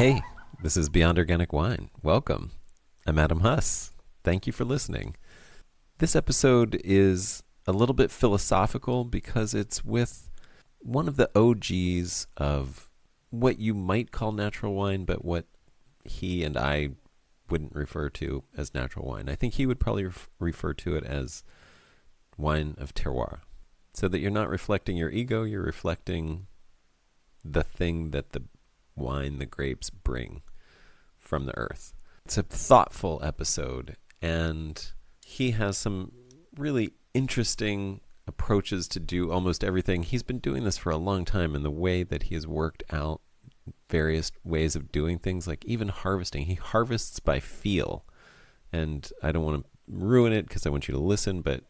Hey, this is Beyond Organic Wine. Welcome. I'm Adam Huss. Thank you for listening. This episode is a little bit philosophical because it's with one of the OGs of what you might call natural wine, but what he and I wouldn't refer to as natural wine. I think he would probably refer to it as wine of terroir. So that you're not reflecting your ego, you're reflecting the thing that the wine, the grapes bring from the earth. It's a thoughtful episode, and he has some really interesting approaches to do almost everything. He's been doing this for a long time, and the way that he has worked out various ways of doing things, like even harvesting. He harvests by feel, and I don't want to ruin it because I want you to listen, but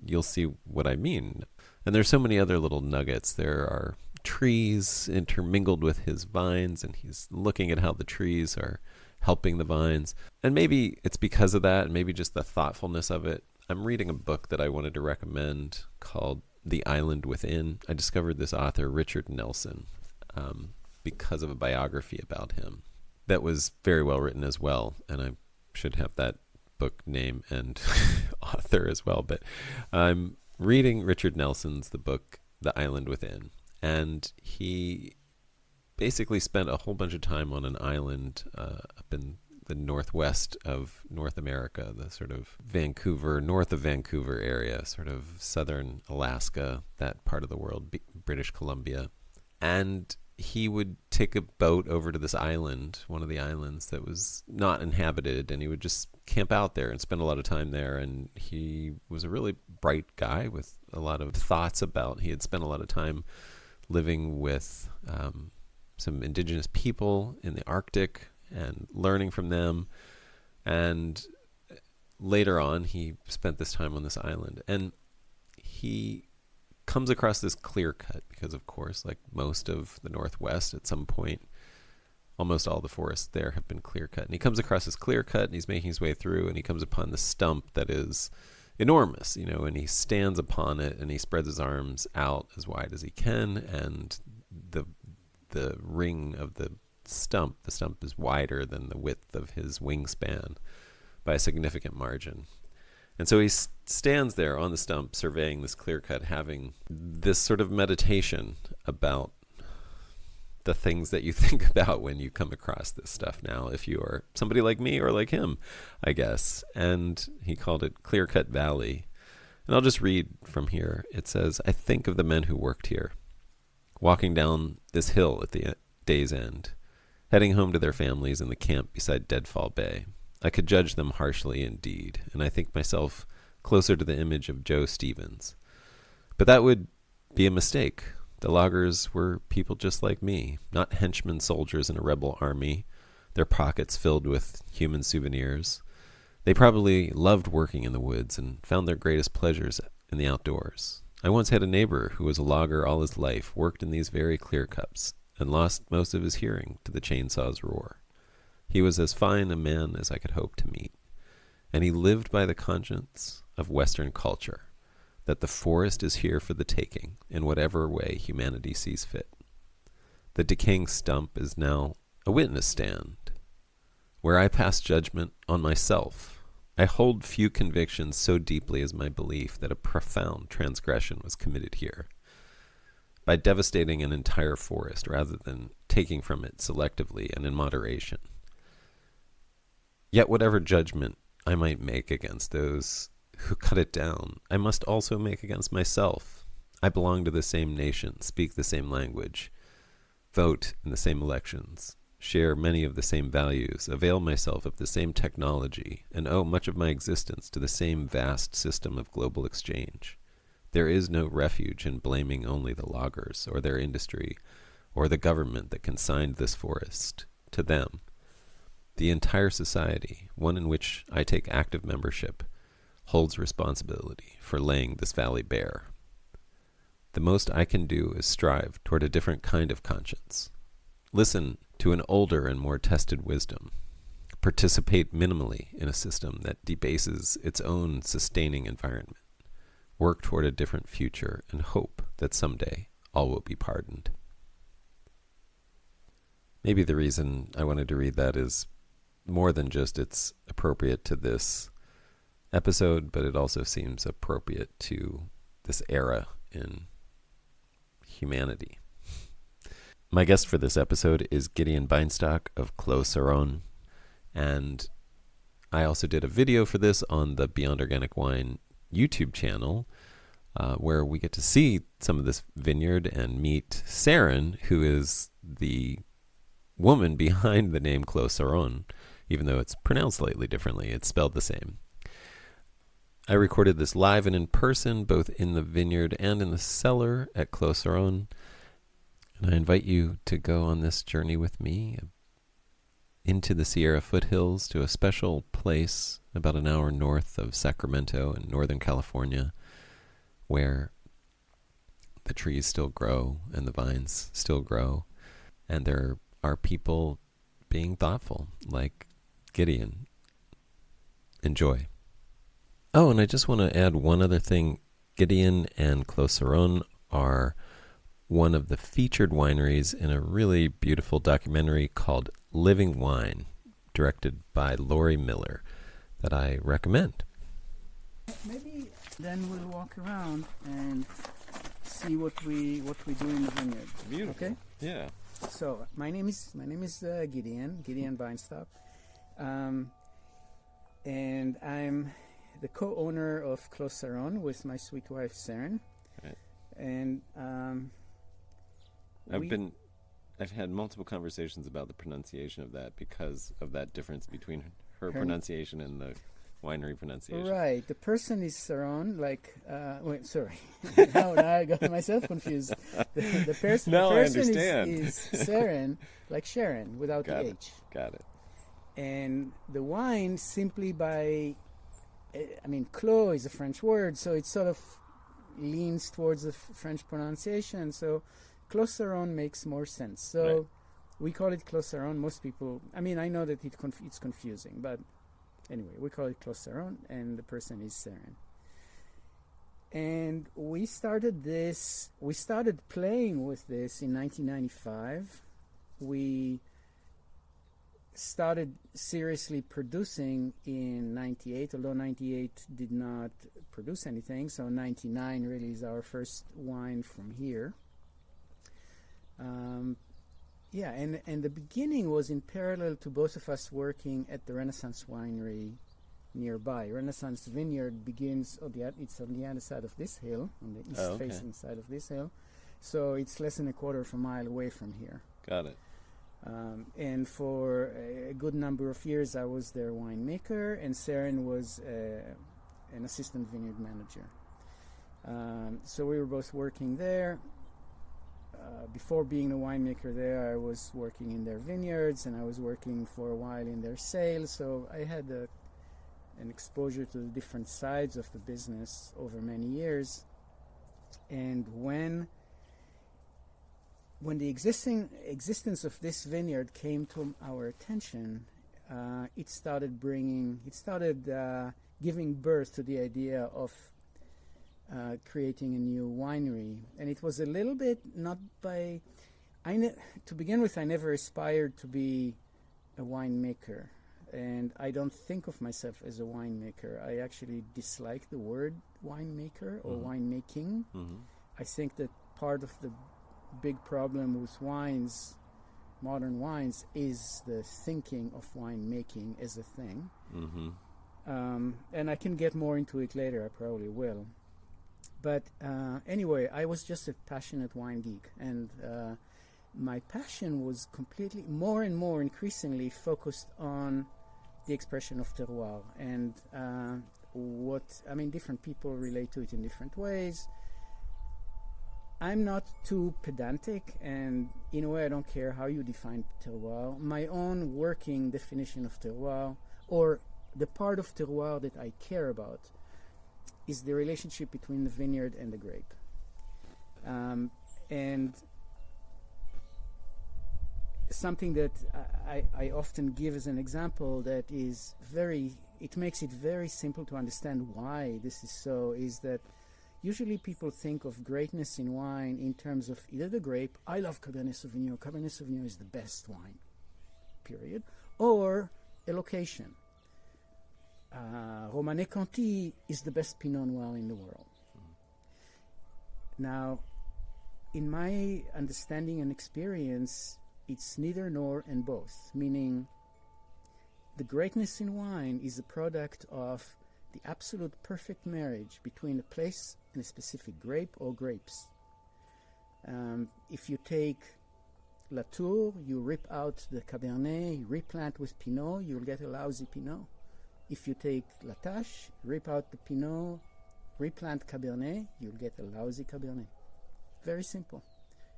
you'll see what I mean. And there's so many other little nuggets. There are trees intermingled with his vines, and he's looking at how the trees are helping the vines. And maybe it's because of that, and maybe just the thoughtfulness of it. I'm reading a book that I wanted to recommend called The Island Within. I discovered this author, Richard Nelson, because of a biography about him that was very well written as well. And I should have that book name and author as well. But I'm reading Richard Nelson's the book, The Island Within. And he basically spent a whole bunch of time on an island up in the northwest of North America, the sort of Vancouver, north of Vancouver area, sort of southern Alaska, that part of the world, British Columbia. And he would take a boat over to this island, one of the islands that was not inhabited, and he would just camp out there and spend a lot of time there. And he was a really bright guy with a lot of thoughts about, he had spent a lot of time living with some indigenous people in the Arctic and learning from them. And later on, he spent this time on this island. And he comes across this clear cut because, of course, like most of the Northwest, at some point, almost all the forests there have been clear cut. And he comes across this clear cut, and he's making his way through, and he comes upon this stump that is enormous, and he stands upon it, and he spreads his arms out as wide as he can, and the ring of the stump is wider than the width of his wingspan by a significant margin. And so he stands there on the stump, surveying this clear cut, having this sort of meditation about the things that you think about when you come across this stuff now, if you are somebody like me or like him, I guess. And he called it Clear Cut Valley. And I'll just read from here. It says, "I think of the men who worked here, walking down this hill at the day's end, heading home to their families in the camp beside Deadfall Bay. I could judge them harshly indeed, and I think myself closer to the image of Joe Stevens. But that would be a mistake. The loggers were people just like me, not henchmen soldiers in a rebel army, their pockets filled with human souvenirs. They probably loved working in the woods and found their greatest pleasures in the outdoors. I once had a neighbor who was a logger all his life, worked in these very clear cuts, and lost most of his hearing to the chainsaw's roar. He was as fine a man as I could hope to meet, and he lived by the conscience of Western culture, that the forest is here for the taking in whatever way humanity sees fit. The decaying stump is now a witness stand, where I pass judgment on myself. I hold few convictions so deeply as my belief that a profound transgression was committed here, by devastating an entire forest rather than taking from it selectively and in moderation. Yet whatever judgment I might make against those who cut it down, I must also make against myself. I belong to the same nation, speak the same language, vote in the same elections, share many of the same values, avail myself of the same technology, and owe much of my existence to the same vast system of global exchange. There is no refuge in blaming only the loggers or their industry or the government that consigned this forest to them. The entire society, one in which I take active membership, holds responsibility for laying this valley bare. The most I can do is strive toward a different kind of conscience. Listen to an older and more tested wisdom. Participate minimally in a system that debases its own sustaining environment. Work toward a different future and hope that someday all will be pardoned." Maybe the reason I wanted to read that is more than just it's appropriate to this episode, but it also seems appropriate to this era in humanity. My guest for this episode is Gideon Beinstock of Clos Saron, and I also did a video for this on the Beyond Organic Wine YouTube channel, where we get to see some of this vineyard and meet Saron, who is the woman behind the name Clos Saron, even though it's pronounced slightly differently. It's spelled the same. I recorded this live and in person, both in the vineyard and in the cellar at Clos Saron. And I invite you to go on this journey with me into the Sierra Foothills to a special place about an hour north of Sacramento in Northern California, where the trees still grow and the vines still grow. And there are people being thoughtful, like Gideon. Enjoy. Oh, and I just want to add one other thing. Gideon and Clos Saron are one of the featured wineries in a really beautiful documentary called Living Wine, directed by Laurie Miller, that I recommend. Maybe then we'll walk around and see what we do in the vineyard. Beautiful. Okay? Yeah. So my name is Gideon Beinstock, and I'm the co-owner of Clos Saron with my sweet wife Saron. Right. And I've had multiple conversations about the pronunciation of that because of that difference between her pronunciation and the winery pronunciation. Right. The person is Saron, now I got myself confused. The person is Saron, like Sharon, without the H. Got it. And the wine simply Clos is a French word, so it sort of leans towards the French pronunciation. So Clos Saron makes more sense. So right. We call it Clos Saron. Most people, I know that it's confusing, but anyway, we call it Clos Saron, and the person is Saron. And we started playing with this in 1995. We started seriously producing in 98, although 98 did not produce anything, so 99 really is our first wine from here. And the beginning was in parallel to both of us working at the Renaissance Winery nearby. Renaissance Vineyard begins, it's on the other side of this hill, on the east-facing side of this hill, so it's less than a quarter of a mile away from here. Got it. And for a good number of years, I was their winemaker, and Saron was an assistant vineyard manager. So we were both working there. Before being a winemaker there, I was working in their vineyards, and I was working for a while in their sales. So I had an exposure to the different sides of the business over many years. And when the existence of this vineyard came to our attention, it started giving birth to the idea of creating a new winery. And it was a little bit to begin with, I never aspired to be a winemaker, and I don't think of myself as a winemaker. I actually dislike the word winemaker or winemaking. Mm-hmm. I think that part of the big problem with modern wines, is the thinking of winemaking as a thing. Mm-hmm. And I can get more into it later, I probably will. But anyway, I was just a passionate wine geek, and my passion was more and more increasingly focused on the expression of terroir, and different people relate to it in different ways. I'm not too pedantic, and in a way I don't care how you define terroir. My own working definition of terroir, or the part of terroir that I care about, is the relationship between the vineyard and the grape. And something that I often give as an example that is it makes it very simple to understand why this is so, is that usually people think of greatness in wine in terms of either the grape, I love Cabernet Sauvignon, Cabernet Sauvignon is the best wine, period, or a location. Romanée Conti is the best Pinot Noir in the world. Now, in my understanding and experience, it's neither nor and both, meaning the greatness in wine is a product of the absolute perfect marriage between a place and a specific grape or grapes. If you take Latour, you rip out the Cabernet, you replant with Pinot, you'll get a lousy Pinot. If you take La Tâche, rip out the Pinot, replant Cabernet, you'll get a lousy Cabernet. Very simple.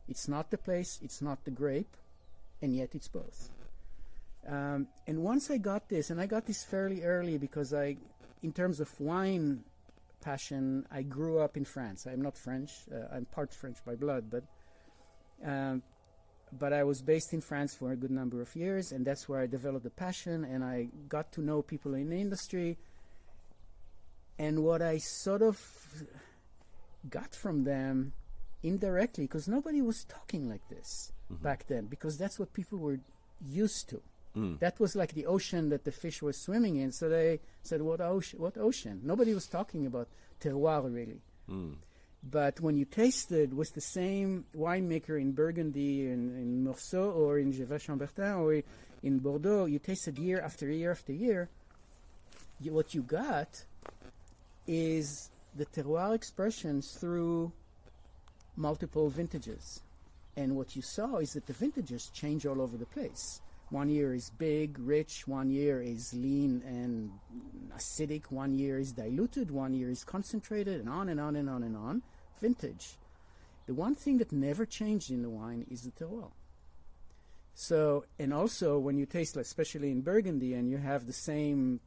It's not the place, it's not the grape, and yet it's both. And once I got this, and I got this fairly early because in terms of wine passion, I grew up in France. I'm not French. I'm part French by blood, but I was based in France for a good number of years, and that's where I developed a passion, and I got to know people in the industry. And what I sort of got from them indirectly, because nobody was talking like this back then, because that's what people were used to. That was like the ocean that the fish were swimming in. So they said, what ocean? Nobody was talking about terroir, really. But when you tasted with the same winemaker in Burgundy, in Meursault, or in Gévaudan-Chambertin, or in Bordeaux, you tasted year after year after year, what you got is the terroir expressions through multiple vintages. And what you saw is that the vintages change all over the place. One year is big, rich, one year is lean and acidic, one year is diluted, one year is concentrated, and on and on and on and on. Vintage. The one thing that never changed in the wine is the terroir. So, and also when you taste, especially in Burgundy, and you have the same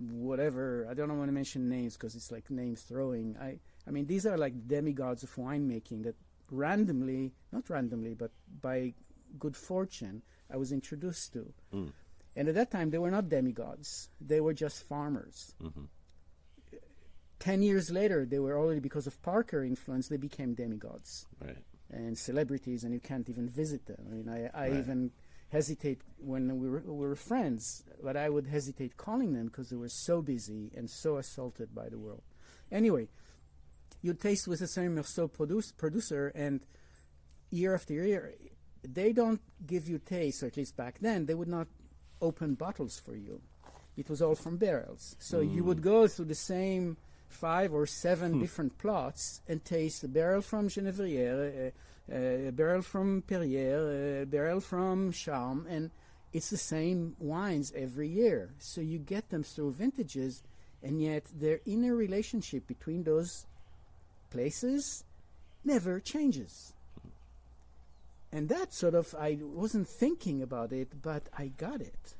whatever, I don't want to mention names because it's like name throwing. I mean, these are like demigods of winemaking that randomly, not randomly, but by good fortune, I was introduced to. And at that time, they were not demigods. They were just farmers. 10 years later, they were already, because of Parker influence, they became demigods. Right. And celebrities, and you can't even visit them. I mean, I Right. even hesitate when we were friends, but I would hesitate calling them because they were so busy and so assaulted by the world. Anyway, you taste with the same Meursault producer, and year after year, they don't give you taste, or at least back then, they would not open bottles for you. It was all from barrels. So you would go through the same 5 or 7 different plots and taste a barrel from Genévrière, a barrel from Perrier, a barrel from Charme, and it's the same wines every year. So you get them through vintages, and yet their inner relationship between those places never changes. And that sort of, I wasn't thinking about it, but I got it.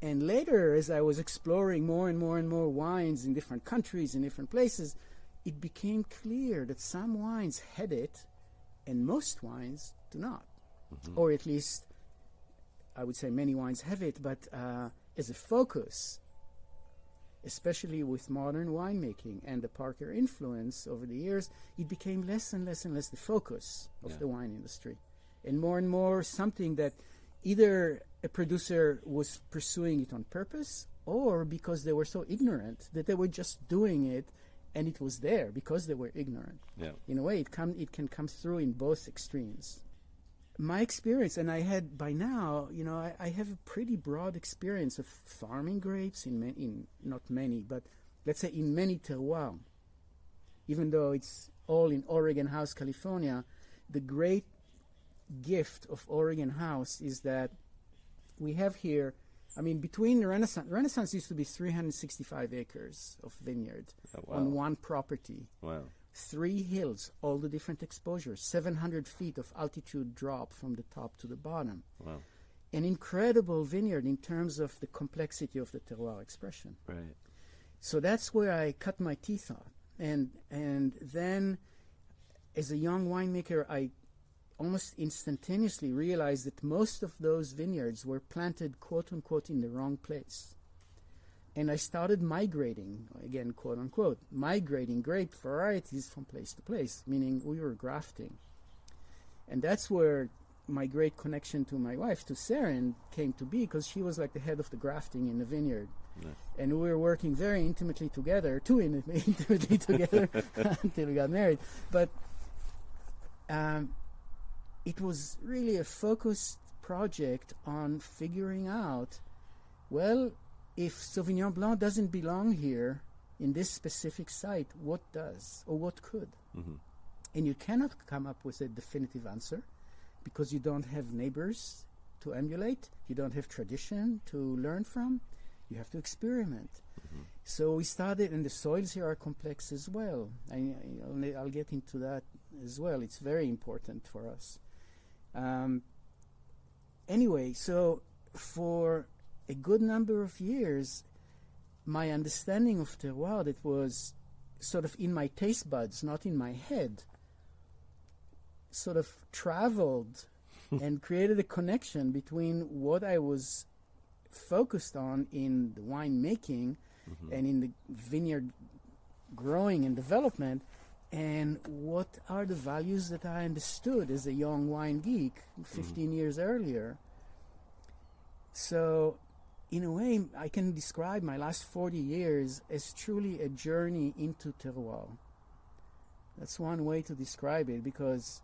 And later, as I was exploring more and more and more wines in different countries, in different places, it became clear that some wines had it, and most wines do not. Or at least, I would say many wines have it, but as a focus, especially with modern winemaking and the Parker influence over the years, it became less and less and less the focus of the wine industry. And more something that either a producer was pursuing it on purpose, or because they were so ignorant that they were just doing it, and it was there because they were ignorant. Yeah. In a way, it can come through in both extremes. My experience, and I had by now, I have a pretty broad experience of farming grapes in not many, but let's say in many terroirs. Even though it's all in Oregon House, California, the great gift of Oregon House is that we have here, between the Renaissance used to be 365 acres of vineyard on one property. Wow. 3 hills, all the different exposures, 700 feet of altitude drop from the top to the bottom. Wow. An incredible vineyard in terms of the complexity of the terroir expression. Right. So that's where I cut my teeth on. And then as a young winemaker, I almost instantaneously realized that most of those vineyards were planted, quote unquote, in the wrong place. And I started migrating, again, quote unquote, migrating grape varieties from place to place, meaning we were grafting. And that's where my great connection to my wife, to Saron, came to be, because she was like the head of the grafting in the vineyard. Nice. And we were working very intimately together, too intimately together until we got married. But it was really a focused project on figuring out, well, if Sauvignon Blanc doesn't belong here in this specific site, what does, or what could? Mm-hmm. And you cannot come up with a definitive answer because you don't have neighbors to emulate, you don't have tradition to learn from, you have to experiment. Mm-hmm. So we started, and the soils here are complex as well. I'll get into that as well. It's very important for us. Anyway, so for a good number of years, my understanding of terroir, that was sort of in my taste buds, not in my head, sort of traveled and created a connection between what I was focused on in the winemaking and in the vineyard growing and development, and what are the values that I understood as a young wine geek 15 years earlier. So in a way, I can describe my last 40 years as truly a journey into terroir. That's one way to describe it, because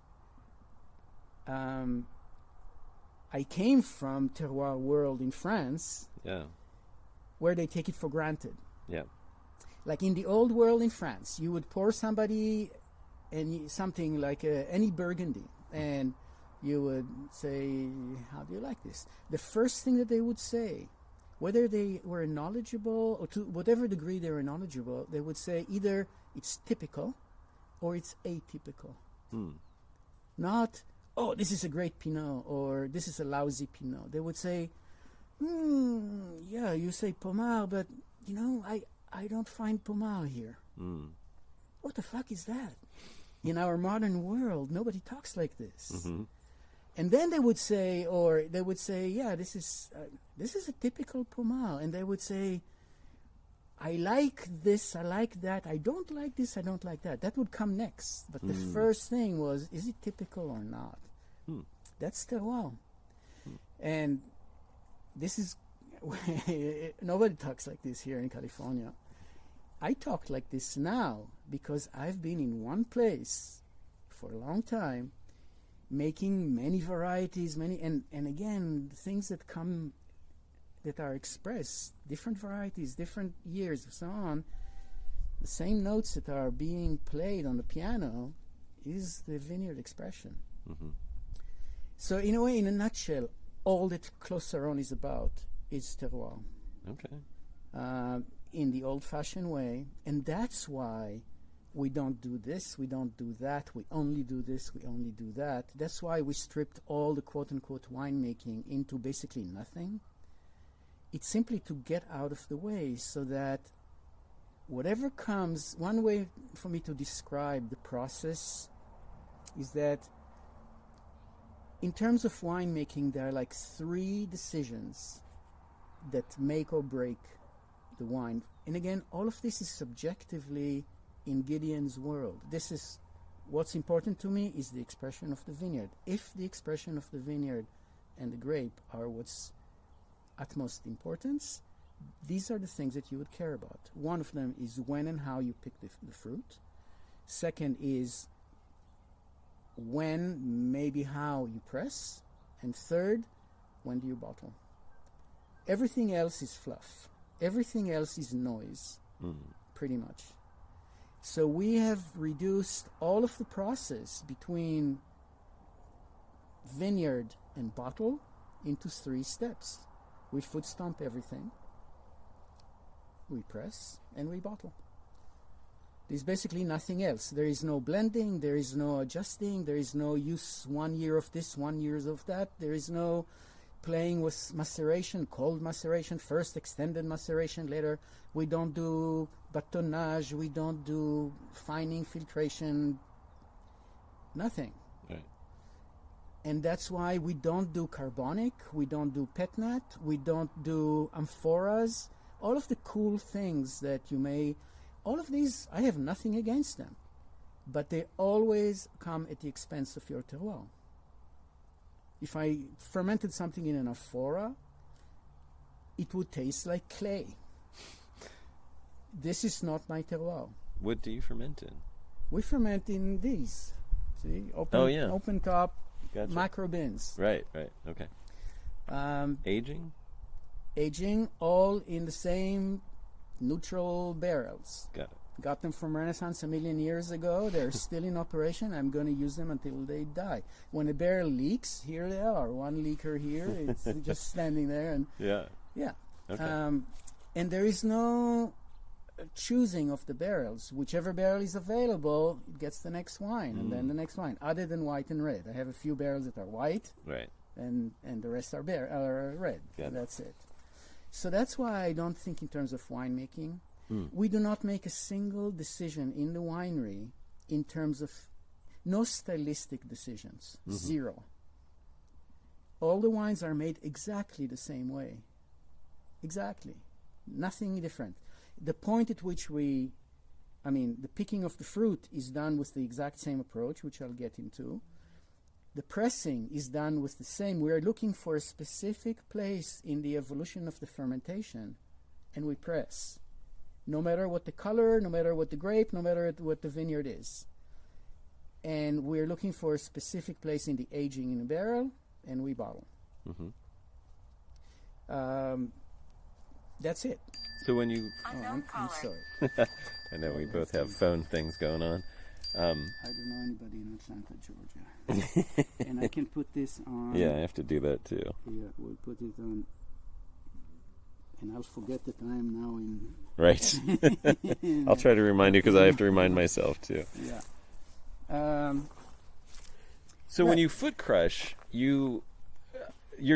I came from terroir world in France, where they take it for granted. Yeah. Like in the old world in France, you would pour somebody something like any Burgundy, and you would say, how do you like this? The first thing that they would say, whether they were knowledgeable, or to whatever degree they were knowledgeable, they would say either it's typical or it's atypical. Not, oh, this is a great Pinot, or this is a lousy Pinot. They would say, yeah, you say Pommard, but, you know, I don't find Pommard here. What the fuck is that? In our modern world, nobody talks like this. Mm-hmm. And then they would say, yeah, this is a typical Pommard. And they would say, I like this, I like that, I don't like this, I don't like that. That would come next. But the first thing was, is it typical or not? That's terroir. And this is, nobody talks like this here in California. I talk like this now because I've been in one place for a long time, making many varieties, and again, things that come, that are expressed, different varieties, different years, and so on. The same notes that are being played on the piano is the vineyard expression. So in a way, in a nutshell, all that Clos Saron is about is terroir. Okay. In the old-fashioned way, and that's why we don't do this, we don't do that, we only do this, we only do that. That's why we stripped all the quote-unquote winemaking into basically nothing. It's simply to get out of the way so that whatever comes, one way for me to describe the process is that in terms of winemaking, there are like 3 decisions that make or break the wine. And again, all of this is subjectively in Gideon's world. This is what's important to me, is the expression of the vineyard. If the expression of the vineyard and the grape are what's utmost importance, these are the things that you would care about. One of them is when and how you pick the fruit. Second is when, maybe how you press. And third, when do you bottle? Everything else is fluff. Everything else is noise, pretty much. So we have reduced all of the process between vineyard and bottle into 3 steps. We foot stomp everything, we press, and we bottle. There's basically nothing else. There is no blending, there is no adjusting, there is no use 1 year of this, 1 year of that. There is no playing with maceration, cold maceration, first extended maceration, later. We don't do batonnage, we don't do fining, filtration, nothing. Right. And that's why we don't do carbonic, we don't do petnat, we don't do amphoras, all of the cool things that you may, all of these, I have nothing against them, but they always come at the expense of your terroir. If I fermented something in an amphora, it would taste like clay. This is not my terroir. What do you ferment in? We ferment in these. See? Open top, Gotcha. macro bins. Right. Okay. Aging? Aging, all in the same neutral barrels. Got it. Got them from Renaissance a million years ago. They're still in operation. I'm going to use them until they die. When a barrel leaks, here they are. One leaker here. It's just standing there. And Yeah. Okay. And there is no choosing of the barrels. Whichever barrel is available, it gets the next wine, and then the next wine, other than white and red. I have a few barrels that are white, Right. and the rest are red. And that's it. So that's why I don't think in terms of winemaking. We do not make a single decision in the winery in terms of no stylistic decisions. Zero. All the wines are made exactly the same way. Exactly. Nothing different. The point at which the picking of the fruit is done with the exact same approach, which I'll get into. The pressing is done with the same. We are looking for a specific place in the evolution of the fermentation, and we press. No matter what the color, no matter what the grape, no matter what the vineyard is. And we're looking for a specific place in the aging in a barrel, and we bottle. That's it. So when you... I'm sorry. I know we both have phone things going on. I don't know anybody in Atlanta, Georgia. And I can put this on... Yeah, I have to do that too. Yeah, we'll put it on... And I'll forget that I am now in... Right. I'll try to remind you because I have to remind myself too. Yeah. So when you foot crush, you're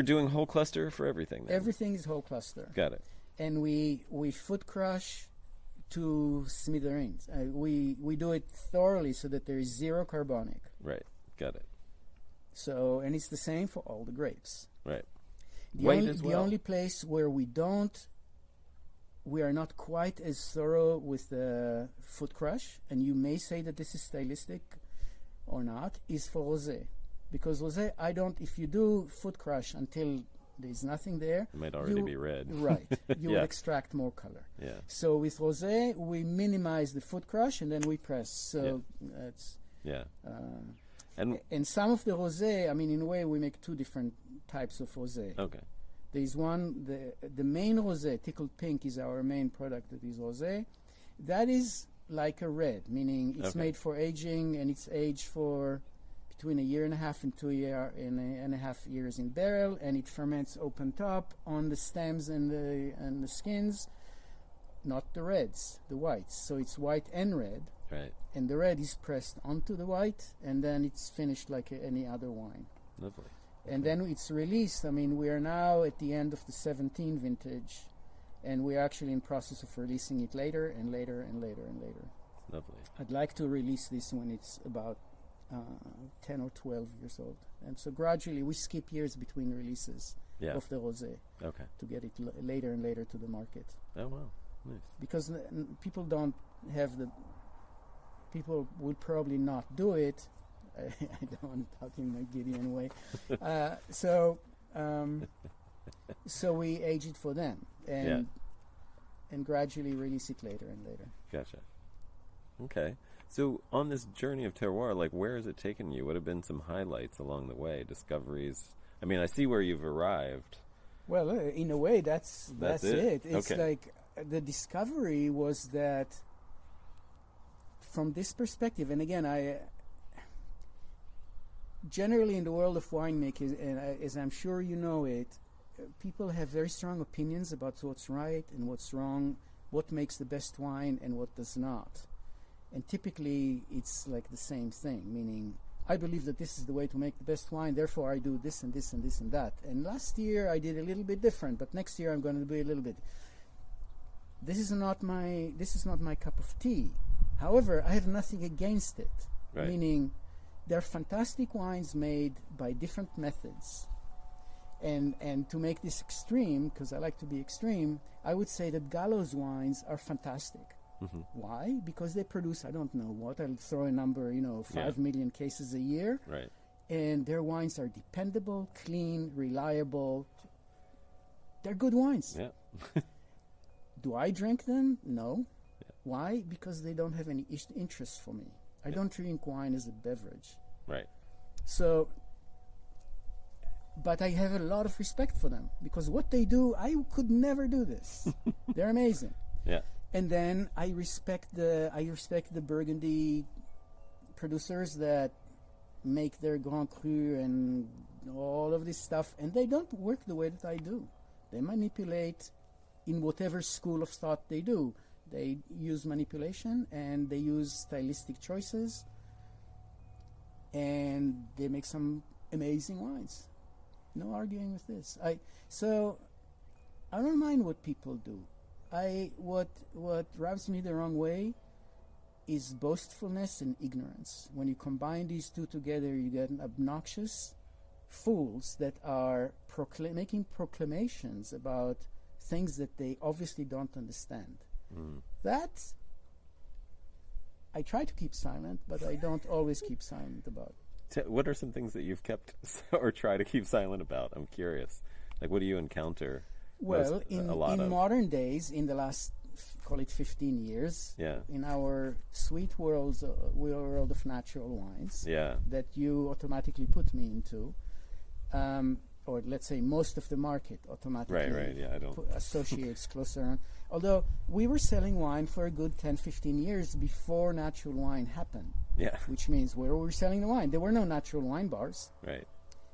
doing whole cluster for everything then? Everything is whole cluster. Got it. And we foot crush to smithereens. We do it thoroughly so that there is zero carbonic. Right. Got it. So, and it's the same for all the grapes. Right. The only place where we are not quite as thorough with the foot crush, and you may say that this is stylistic or not, is for rosé. Because rosé, if you do foot crush until there's nothing there, it might already be red. Right. You will extract more color. Yeah. So with rosé, we minimize the foot crush and then we press. So that's... Yeah. And some of the rosé, in a way, we make two different types of rosé. Okay. There's one, the main rosé, Tickled Pink, is our main product that is rosé. That is like a red, meaning it's made for aging, and it's aged for between 1.5 and 2.5 years in barrel, and it ferments open top on the stems and the skins, not the reds, the whites. So it's white and red. Right. And the red is pressed onto the white, and then it's finished like any other wine. Lovely. And then it's released. We are now at the end of the 17 vintage, and we're actually in process of releasing it later and later and later and later. Lovely. I'd like to release this when it's about 10 or 12 years old. And so gradually we skip years between releases of the rosé to get it later and later to the market. Oh, wow. Nice. Because people don't have people would probably not do it. I don't want to talk in my Gideon way. So we age it for them and gradually release it later and later. Gotcha. Okay. So on this journey of terroir, where has it taken you? What have been some highlights along the way, discoveries? I see where you've arrived. Well, in a way, that's it. It's okay. The discovery was that from this perspective, and again, generally in the world of winemaking, and as I'm sure you know it, people have very strong opinions about what's right and what's wrong, what makes the best wine and what does not. And typically it's like the same thing, meaning I believe that this is the way to make the best wine, therefore I do this and this and this and that. And last year I did a little bit different, but next year I'm going to do a little bit. This is not my cup of tea. However, I have nothing against it. Meaning there are fantastic wines made by different methods. And to make this extreme, because I like to be extreme, I would say that Gallo's wines are fantastic. Mm-hmm. Why? Because they produce, I don't know what, I'll throw a number, 5 million cases a year. Right. And their wines are dependable, clean, reliable. They're good wines. Yeah. Do I drink them? No. Yeah. Why? Because they don't have any interest for me. I don't drink wine as a beverage. Right. So, but I have a lot of respect for them because what they do, I could never do this. They're amazing. Yeah. And then I respect the Burgundy producers that make their Grand Cru and all of this stuff, and they don't work the way that I do. They manipulate in whatever school of thought they do. They use manipulation and they use stylistic choices, and they make some amazing wines. No arguing with this. So I don't mind what people do. What rubs me the wrong way is boastfulness and ignorance. When you combine these two together, you get obnoxious fools that are making proclamations about things that they obviously don't understand. That I try to keep silent, but I don't always keep silent about. What are some things that you've kept or try to keep silent about? I'm curious. Like, what do you encounter? Well, in modern days, in the last, call it 15 years, in our sweet world of natural wines that you automatically put me into, or let's say most of the market automatically associates Clos Saron. Although we were selling wine for a good 10, 15 years before natural wine happened. Yeah. Which means where were we selling the wine? There were no natural wine bars. Right.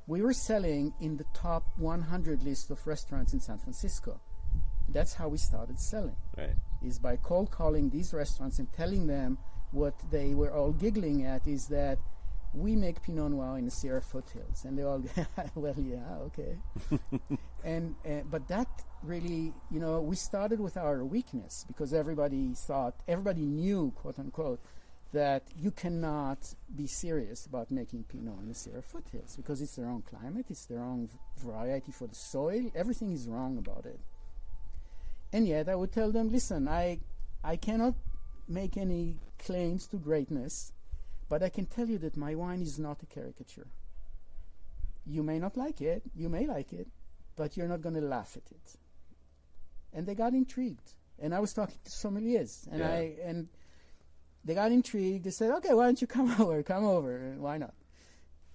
We were selling in the top 100 list of restaurants in San Francisco. That's how we started selling. Right. Is by cold calling these restaurants and telling them what they were all giggling at is that we make Pinot Noir in the Sierra Foothills. And they all, well, yeah, okay. But that really, we started with our weakness because everybody knew, quote unquote, that you cannot be serious about making Pinot in the Sierra Foothills because it's the wrong climate, it's the wrong variety for the soil, everything is wrong about it. And yet I would tell them, listen, I cannot make any claims to greatness, but I can tell you that my wine is not a caricature. You may not like it, you may like it, but you're not going to laugh at it. And they got intrigued. And I was talking to sommeliers, and they got intrigued. They said, okay, why don't you come over, why not?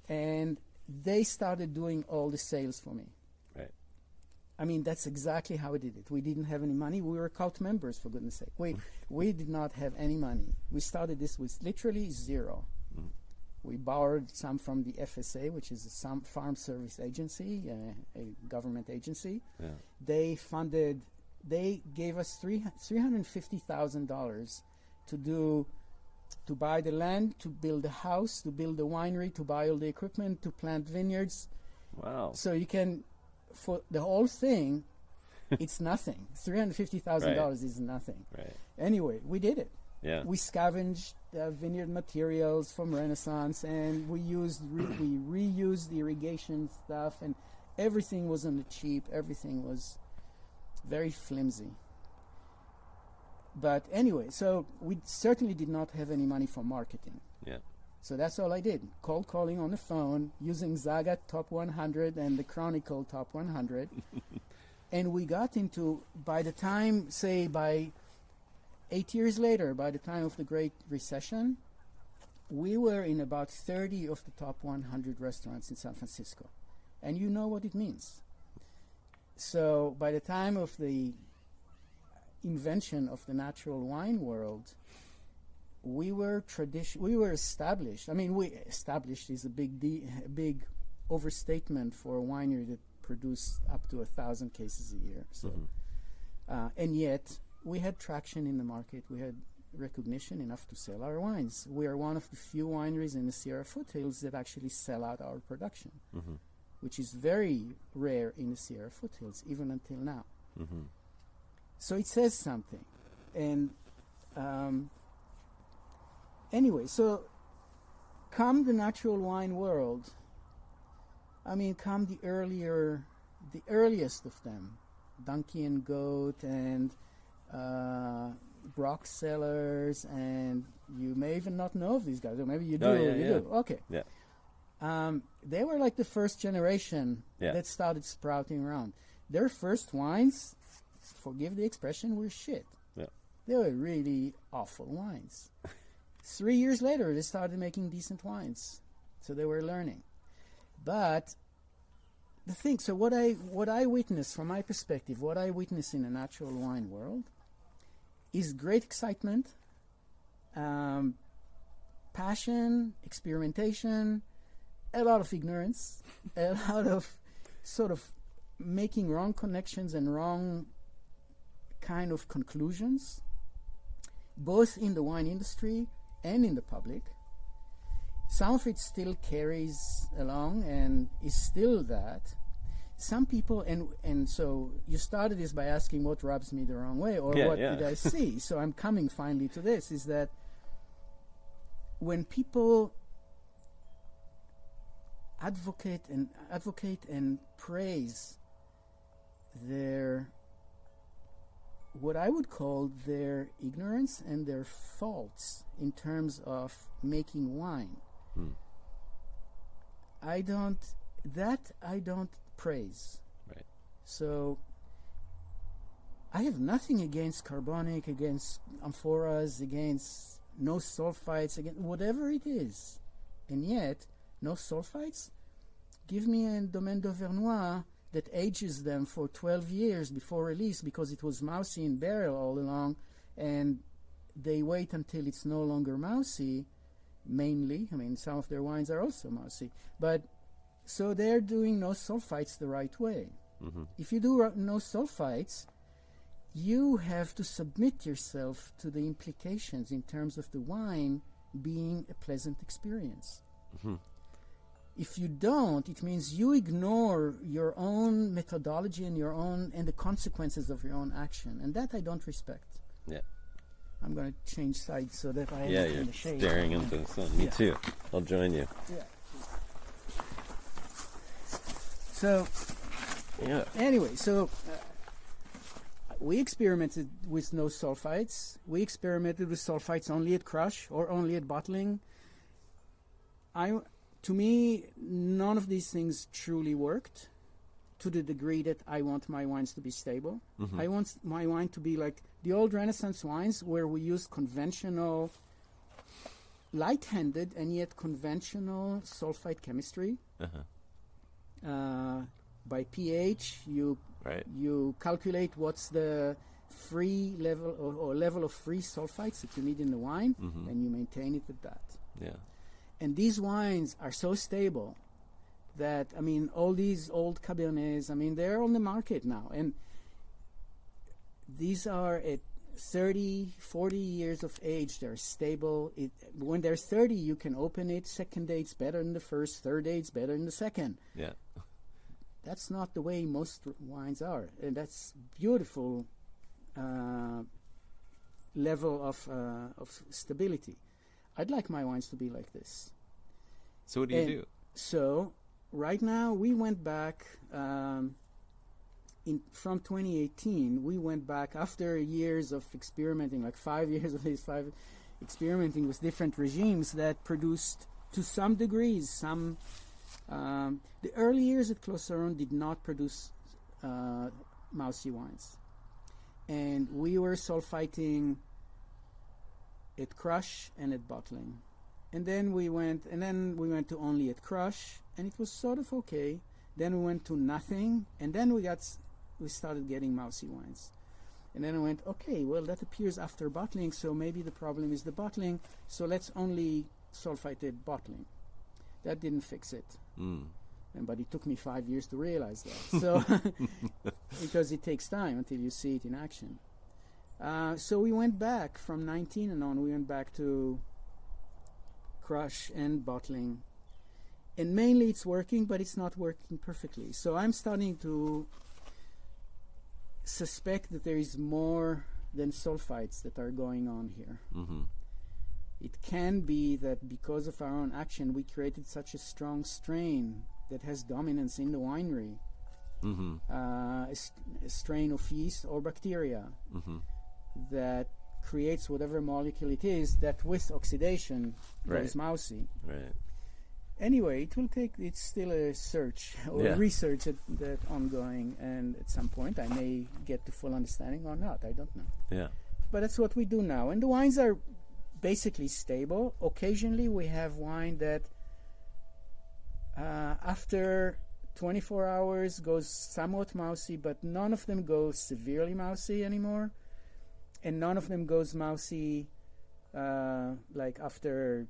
And they started doing all the sales for me. Right. I mean, that's exactly how we did it. We didn't have any money. We were cult members, for goodness sake. We did not have any money. We started this with literally zero. Mm. We borrowed some from the FSA, which is some farm service agency, a government agency. Yeah. They gave us $350,000 to buy the land, to build a house, to build a winery, to buy all the equipment, to plant vineyards. Wow. So you can, for the whole thing, it's nothing. $350,000 is nothing. Right. Anyway, we did it. Yeah. We scavenged vineyard materials from Renaissance, and we reused the irrigation stuff, and everything was on the cheap. Everything was very flimsy. But anyway, so we certainly did not have any money for marketing. Yeah. So that's all I did. Cold calling on the phone, using Zagat Top 100 and the Chronicle Top 100. And we got into, by 8 years later, by the time of the Great Recession, we were in about 30 of the top 100 restaurants in San Francisco. And you know what it means. So by the time of the invention of the natural wine world, we were established. I mean, established is a big overstatement for a winery that produced up to 1,000 cases a year. So, and yet we had traction in the market. We had recognition enough to sell our wines. We are one of the few wineries in the Sierra Foothills that actually sell out our production, which is very rare in the Sierra Foothills, even until now. So it says something. And anyway, so come the natural wine world, come the earlier the earliest of them, Donkey and Goat and Brock Cellars, and you may even not know of these guys, or maybe you do. Do. Okay. Yeah. They were like the first generation that started sprouting around. Their first wines, forgive the expression, were shit. Yeah. They were really awful wines. 3 years later, they started making decent wines. So they were learning. But the thing, so what I witness from my perspective, what I witness in the natural wine world is great excitement, passion, experimentation, a lot of ignorance, a lot of sort of making wrong connections and wrong kind of conclusions, both in the wine industry and in the public. Some of it still carries along and is still that. Some people, and so you started this by asking what rubs me the wrong way, or what did I see? So I'm coming finally to this, is that when people advocate and praise their, what I would call their ignorance and their faults in terms of making wine, I don't praise. Right. So I have nothing against carbonic, against amphoras, against no sulfites, against whatever it is. And yet, no sulfites? Give me a Domaine d'Auvernois that ages them for 12 years before release because it was mousy in barrel all along, and they wait until it's no longer mousy, mainly. I mean, some of their wines are also mousy. But so they're doing no sulfites the right way. Mm-hmm. If you do no sulfites, you have to submit yourself to the implications in terms of the wine being a pleasant experience. Mm-hmm. If you don't, it means you ignore your own methodology and the consequences of your own action, and that I don't respect. Yeah. I'm going to change sides so that I am you're in the shade. staring into the sun. Me too. I'll join you. Yeah. So, anyway, we experimented with no sulfites. We experimented with sulfites only at crush or only at bottling. To me, none of these things truly worked to the degree that I want my wines to be stable. Mm-hmm. I want my wine to be like the old Renaissance wines where we used conventional, light-handed and yet conventional sulfite chemistry. Uh-huh. By pH, you calculate what's the free level or level of free sulfites that you need in the wine, mm-hmm. and you maintain it at that. Yeah. And these wines are so stable that, I mean, all these old Cabernets, I mean, they're on the market now. And these are at 30, 40 years of age. They're stable. When they're 30, you can open it. Second day, it's better than the first. Third day, it's better than the second. Yeah. That's not the way most wines are. And that's beautiful level of stability. I'd like my wines to be like this. So what do you do? So right now we went back from 2018. We went back after years of experimenting, like 5 years of these experimenting with different regimes that produced, to some degrees, some. The early years at Clos Saron did not produce mousy wines, and we were sulfiting at crush and at bottling, and then we went to only at crush, and it was sort of okay. Then we went to nothing, and then we started getting mousy wines, and then I went, okay, well, that appears after bottling, so maybe the problem is the bottling, so let's only sulfited bottling. That didn't fix it. But it took me 5 years to realize that. So, because it takes time until you see it in action. So we went back from 19 and on. We went back to crush and bottling, and mainly it's working, but it's not working perfectly. So I'm starting to suspect that there is more than sulfites that are going on here. Mm-hmm. It can be that because of our own action, we created such a strong strain that has dominance in the winery a strain of yeast or bacteria that creates whatever molecule it is that with oxidation goes mousy. Right. Anyway, it's still a search or research that ongoing, and at some point I may get to full understanding or not. I don't know. Yeah. But that's what we do now. And the wines are basically stable. Occasionally we have wine that after 24 hours goes somewhat mousy, but none of them go severely mousy anymore. And none of them goes mousy like after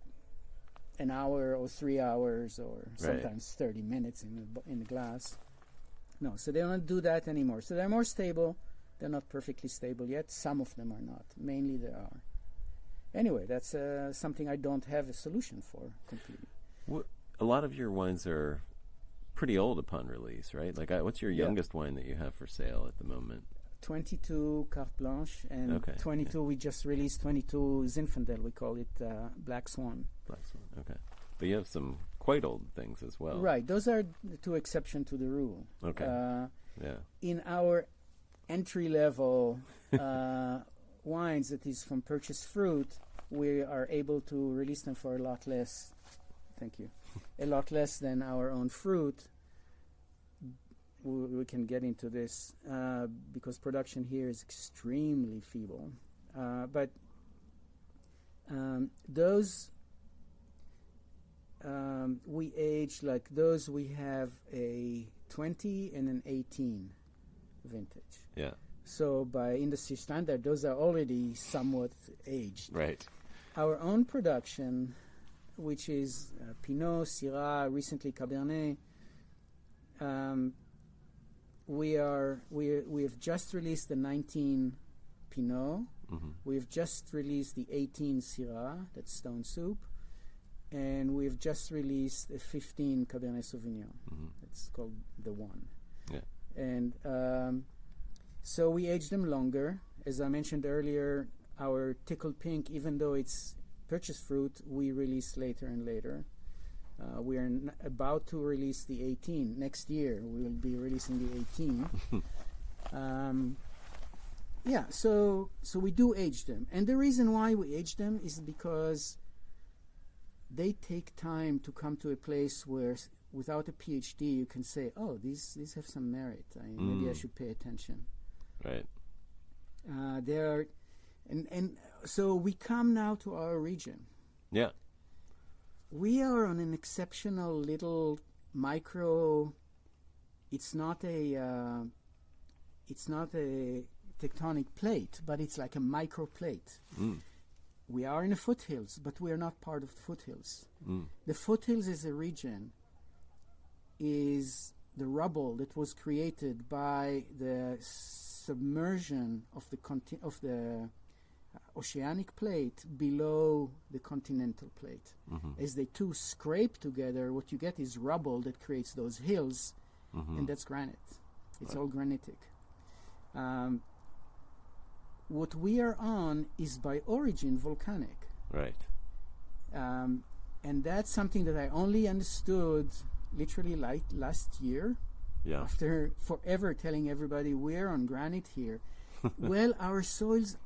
an hour or 3 hours or sometimes 30 minutes in the glass. No, so they don't do that anymore. So they're more stable. They're not perfectly stable yet. Some of them are not. Mainly they are. Anyway, that's something I don't have a solution for completely. A lot of your wines are pretty old upon release, right? Like, what's your youngest wine that you have for sale at the moment? 22 Carte Blanche, and 22 we just released 22 Zinfandel. We call it Black Swan. Black Swan, okay. But you have some quite old things as well. Right, those are the two exceptions to the rule. Okay. In our entry-level wines, that is from purchased fruit, we are able to release them for a lot less. Thank you. A lot less than our own fruit. We can get into this because production here is extremely feeble. But those we age like those. We have a 20 and an 18 vintage. Yeah. So by industry standard, those are already somewhat aged. Right. Our own production, which is Pinot, Syrah, recently Cabernet. We have just released the 19 Pinot. We have just released the 18 Syrah, that's Stone Soup, and we have just released a 15 Cabernet Sauvignon. It's called the One. Yeah. And so we age them longer. As I mentioned earlier, our Tickled Pink, even though it's purchased fruit, we release later and later. We are about to release the 18 next year. We will be releasing the 18. So we do age them, and the reason why we age them is because they take time to come to a place where, without a PhD, you can say, "Oh, these have some merit. Maybe I should pay attention." Right. And so we come now to our region. Yeah. We are on an exceptional little micro. It's not a tectonic plate, but it's like a micro plate. We are in the foothills, but we are not part of the foothills. The foothills as a region is the rubble that was created by the submersion of the oceanic plate below the continental plate. As they two scrape together, what you get is rubble that creates those hills, and that's granite. It's all granitic. What we are on is by origin volcanic. Right. And that's something that I only understood literally like last year. Yeah. After forever telling everybody we're on granite here. Well, our soils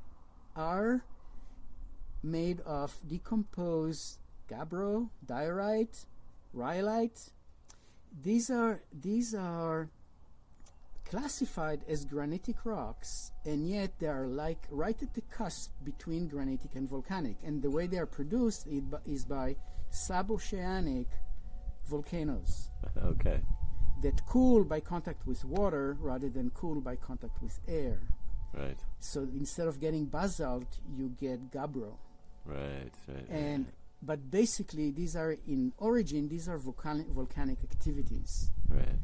are made of decomposed gabbro, diorite, rhyolite. These are classified as granitic rocks, and yet they are like right at the cusp between granitic and volcanic. And the way they are produced is by suboceanic volcanoes. Okay. That cool by contact with water rather than cool by contact with air. Right. So instead of getting basalt, you get gabbro. Right. But basically, these are in origin. These are volcanic activities. Right.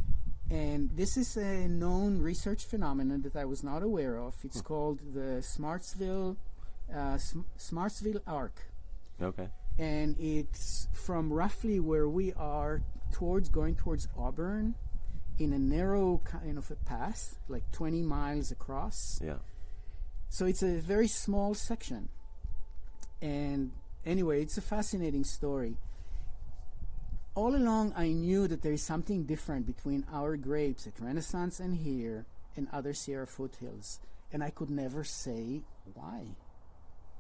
And this is a known research phenomenon that I was not aware of. It's called the Smartsville Arc. Okay. And it's from roughly where we are going towards Auburn, in a narrow kind of a path, like 20 miles across. Yeah. So it's a very small section. And anyway, it's a fascinating story. all along I knew that there is something different between our grapes at Renaissance and here and other Sierra Foothills, and I could never say why.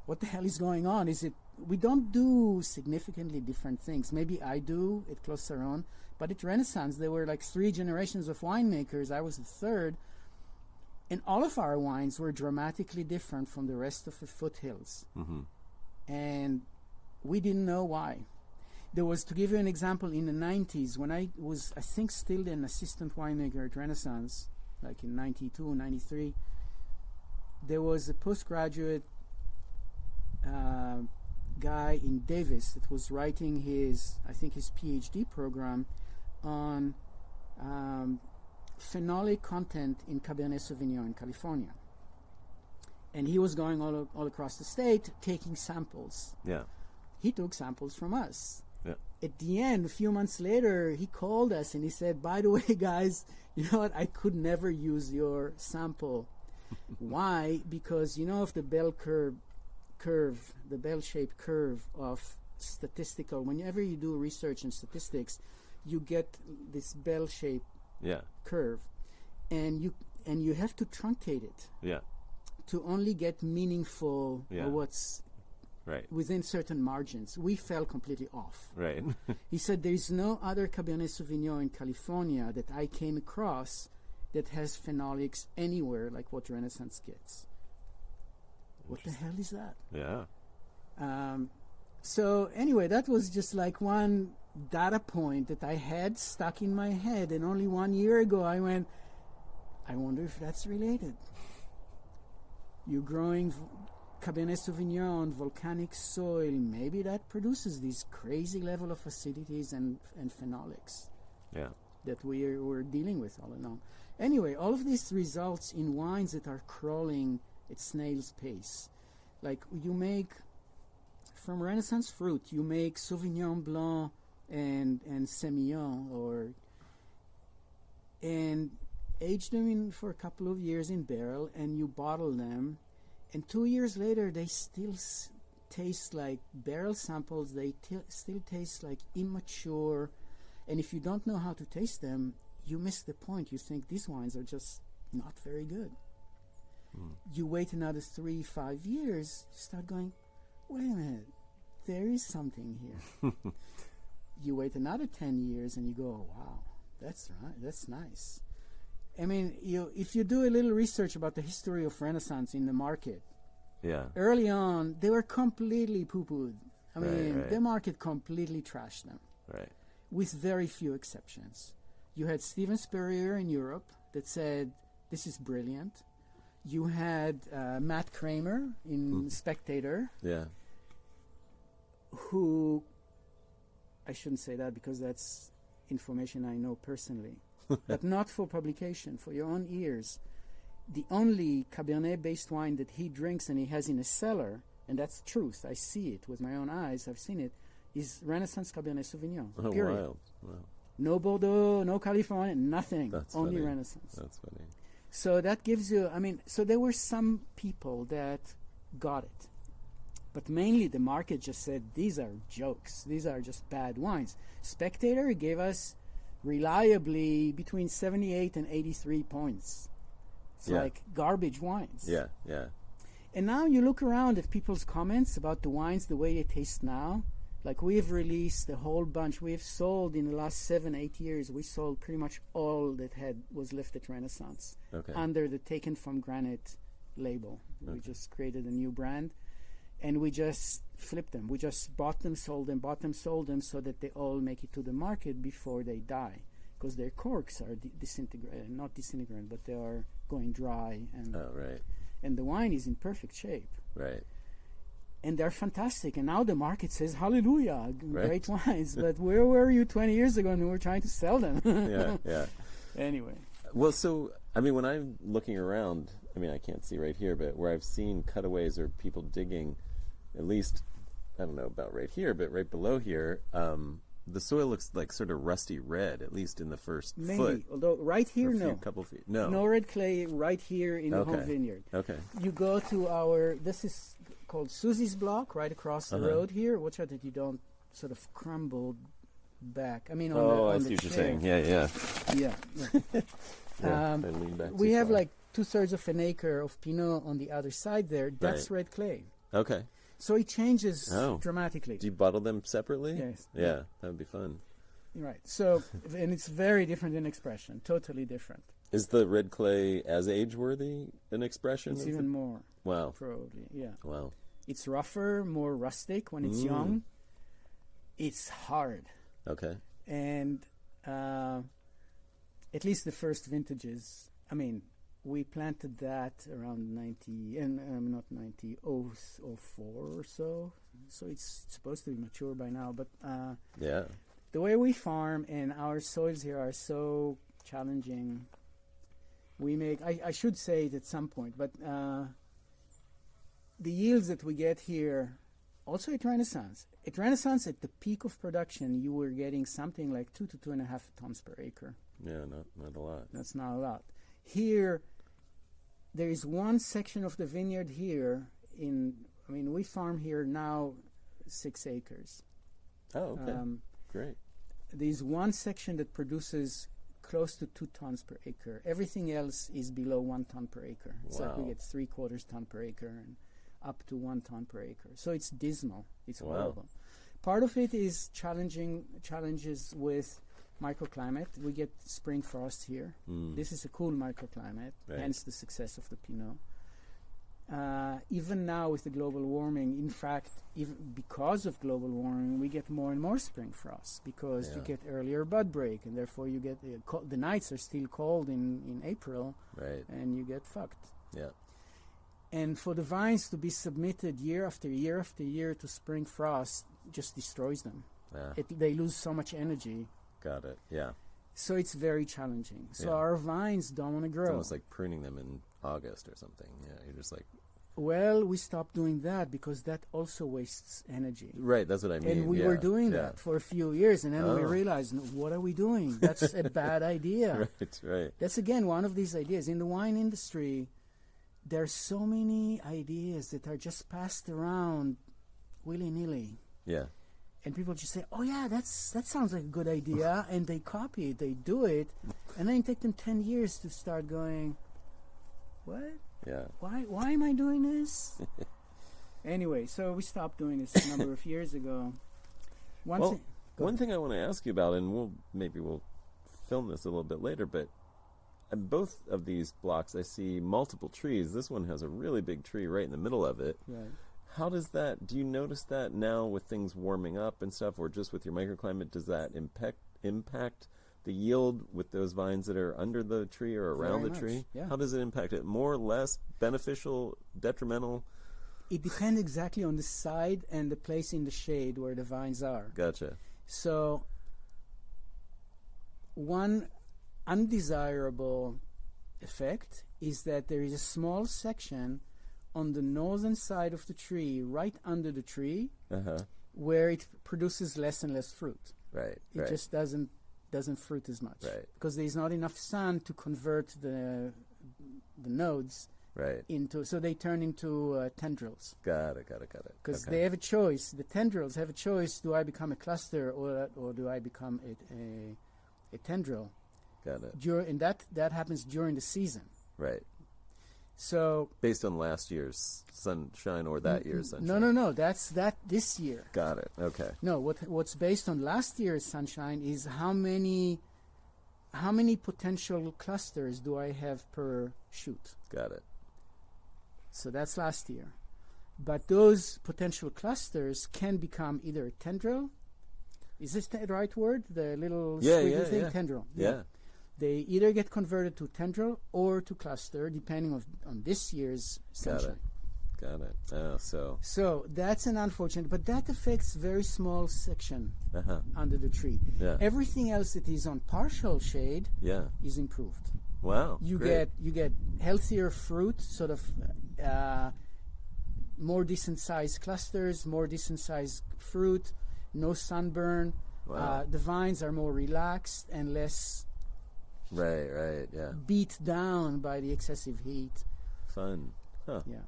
What the hell is going on? Is it we don't do significantly different things? Maybe I do at Clos Saron, but at Renaissance there were like 3 generations of winemakers. I was the third, and all of our wines were dramatically different from the rest of the foothills. Mm-hmm. And we didn't know why. There was, to give you an example, in the 90s, when I was, I think, still an assistant winemaker at Renaissance, like in 92, 93, there was a postgraduate guy in Davis that was writing his PhD program on phenolic content in Cabernet Sauvignon in California. And he was going all across the state taking samples. Yeah. He took samples from us. Yeah. At the end, a few months later, he called us and he said, by the way, guys, you know what? I could never use your sample. Why? Because you know of the bell curve, the bell-shaped curve of statistical, whenever you do research in statistics, you get this bell-shaped curve. And you have to truncate it. Yeah. To only get meaningful what's within certain margins. We fell completely off. Right. He said there is no other Cabernet Sauvignon in California that I came across that has phenolics anywhere like what Renaissance gets. What the hell is that? Yeah. So anyway, that was just like one data point that I had stuck in my head, and only 1 year ago I went, I wonder if that's related. You're growing Cabernet Sauvignon on volcanic soil. Maybe that produces these crazy level of acidities and phenolics that we're dealing with all along. Anyway, all of this results in wines that are crawling at snail's pace. Like you make, from Renaissance fruit, you make Sauvignon Blanc and Semillon, and age them for a couple of years in barrel, and you bottle them, and 2 years later they still taste like barrel samples. They still taste like immature, and if you don't know how to taste them, you miss the point. You think these wines are just not very good. You wait another 3-5 years, you start going, wait a minute, there is something here. You wait another 10 years and you go, wow, that's right, that's nice. I mean, if you do a little research about the history of Renaissance in the market, early on, they were completely poo-pooed. I mean, the market completely trashed them, with very few exceptions. You had Steven Spurrier in Europe that said, this is brilliant. You had Matt Kramer in Spectator, who, I shouldn't say that because that's information I know personally, but not for publication, for your own ears. The only Cabernet-based wine that he drinks and he has in a cellar, and that's truth, I see it with my own eyes, I've seen it, is Renaissance Cabernet Sauvignon. Oh, period. wild. Wow. No Bordeaux, no California, nothing. That's only funny. Renaissance. That's funny. So that gives you, I mean, so there were some people that got it. But mainly the market just said, these are jokes. These are just bad wines. Spectator gave us reliably between 78 and 83 points. It's like garbage wines. Yeah, yeah. And now you look around at people's comments about the wines, the way they taste now. Like we've released a whole bunch. We've sold in the last 7-8 years. We sold pretty much all that was left at Renaissance under the Taken from Granite label. We just created a new brand, and we just flipped them. We just bought them, sold them, bought them, sold them, so that they all make it to the market before they die, because their corks are not disintegrating, but they are going dry, and the wine is in perfect shape. Right. And they're fantastic. And now the market says, hallelujah, great wines. But where were you 20 years ago when we were trying to sell them? Yeah. Anyway. Well, so, I mean, when I'm looking around, I mean, I can't see right here, but where I've seen cutaways or people digging, at least, I don't know about right here, but right below here, the soil looks like sort of rusty red, at least in the first foot. Although right here, no. Couple feet. No. No red clay right here in the home vineyard. Okay. You go to this is called Susie's Block, right across the road here. Watch out that you don't sort of crumble back. I mean, Oh, I on see the what you're chair. saying. Yeah. Yeah. Yeah, I lean back We too have far. like 2/3 of an acre of Pinot on the other side there. That's red clay. Okay. So it changes Oh. dramatically. Do you bottle them separately? Yes. Yeah, that would be fun. Right. So, and it's very different in expression, totally different. Is the red clay as age-worthy an expression? It's even more, Wow. probably. Yeah. Wow. It's rougher, more rustic when it's young. It's hard. Okay. And at least the first vintages, I mean, we planted that around 90, and not 90, 04 or so. So it's supposed to be mature by now. But Yeah. the way we farm and our soils here are so challenging. We make, I should say it at some point, but the yields that we get here, also at Renaissance. At Renaissance, at the peak of production, you were getting something like 2 to 2.5 tons per acre. Yeah, not a lot. That's not a lot. Here, there is one section of the vineyard here we farm here now 6 acres. Oh, okay. Great. There's one section that produces close to 2 tons per acre. Everything else is below 1 ton per acre. It's like we Wow. get 3/4 ton per acre and up to 1 ton per acre. So it's dismal. It's Wow. horrible. Part of it is challenges with microclimate. We get spring frost here. This is a cool microclimate, Right. hence the success of the Pinot. Even now with the global warming, in fact, even because of global warming, we get more and more spring frosts because you get earlier bud break, and therefore you get the nights are still cold in April, Right. and you get fucked. Yeah. And for the vines to be submitted year after year after year to spring frost just destroys them. Yeah. They lose so much energy. Got it. Yeah. So it's very challenging. So Yeah. our vines don't want to grow. It's almost like pruning them in August or something. Yeah, you're just like, Well, we stopped doing that because that also wastes energy. right, that's what I mean. And we were doing that for a few years, and then we Oh. realized, what are we doing? That's a bad idea. Right. That's, again, one of these ideas. In the wine industry, there are so many ideas that are just passed around willy-nilly. Yeah. And people just say, oh, yeah, that sounds like a good idea, and they copy it, they do it, and then it takes them 10 years to start going, what? Yeah. Why am I doing this? Anyway, so we stopped doing this a number of years ago. One thing I want to ask you about, and we'll film this a little bit later, but in both of these blocks I see multiple trees. This one has a really big tree right in the middle of it. Right. How does that, do you notice that now with things warming up and stuff, or just with your microclimate, does that impact the yield with those vines that are under the tree or around Very the tree? much, yeah. How does it impact it? More, less, beneficial, detrimental? It depends exactly on the side and the place in the shade where the vines are. Gotcha. So, one undesirable effect is that there is a small section on the northern side of the tree, right under the tree, where it produces less and less fruit. Right. It just doesn't fruit as much. Right. Because there's not enough sun to convert the nodes Right. into, so they turn into tendrils. Got it. Because they have a choice. The tendrils have a choice. Do I become a cluster or do I become a tendril? Got it. And that happens during the season. Right. So Based on last year's sunshine or that year's sunshine? no. That's this year. Got it. Okay. No, what's based on last year's sunshine is how many potential clusters do I have per shoot. Got it. So that's last year. But those potential clusters can become either a tendril. Is this the right word? The little squiggly thing? Yeah. Tendril. Yeah. They either get converted to tendril or to cluster, depending on this year's sunshine. Got it. Oh, So that's an unfortunate, but that affects very small section under the tree. Yeah. Everything else that is on partial shade is improved. Wow. You great. get healthier fruit, sort of more decent sized clusters, more decent sized fruit, no sunburn. Wow. The vines are more relaxed and less Right, yeah. beat down by the excessive heat. Fun. Huh. Yeah.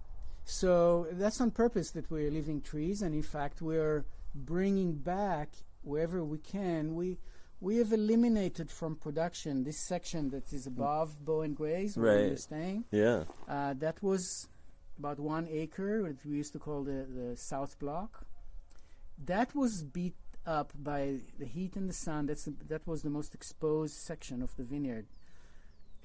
So that's on purpose that we're leaving trees, and in fact we're bringing back wherever we can, we have eliminated from production this section that is above Bow and Gray's where we're staying. Yeah. That was about 1 acre, that we used to call the South Block. That was beat up by the heat and the sun. That was the most exposed section of the vineyard.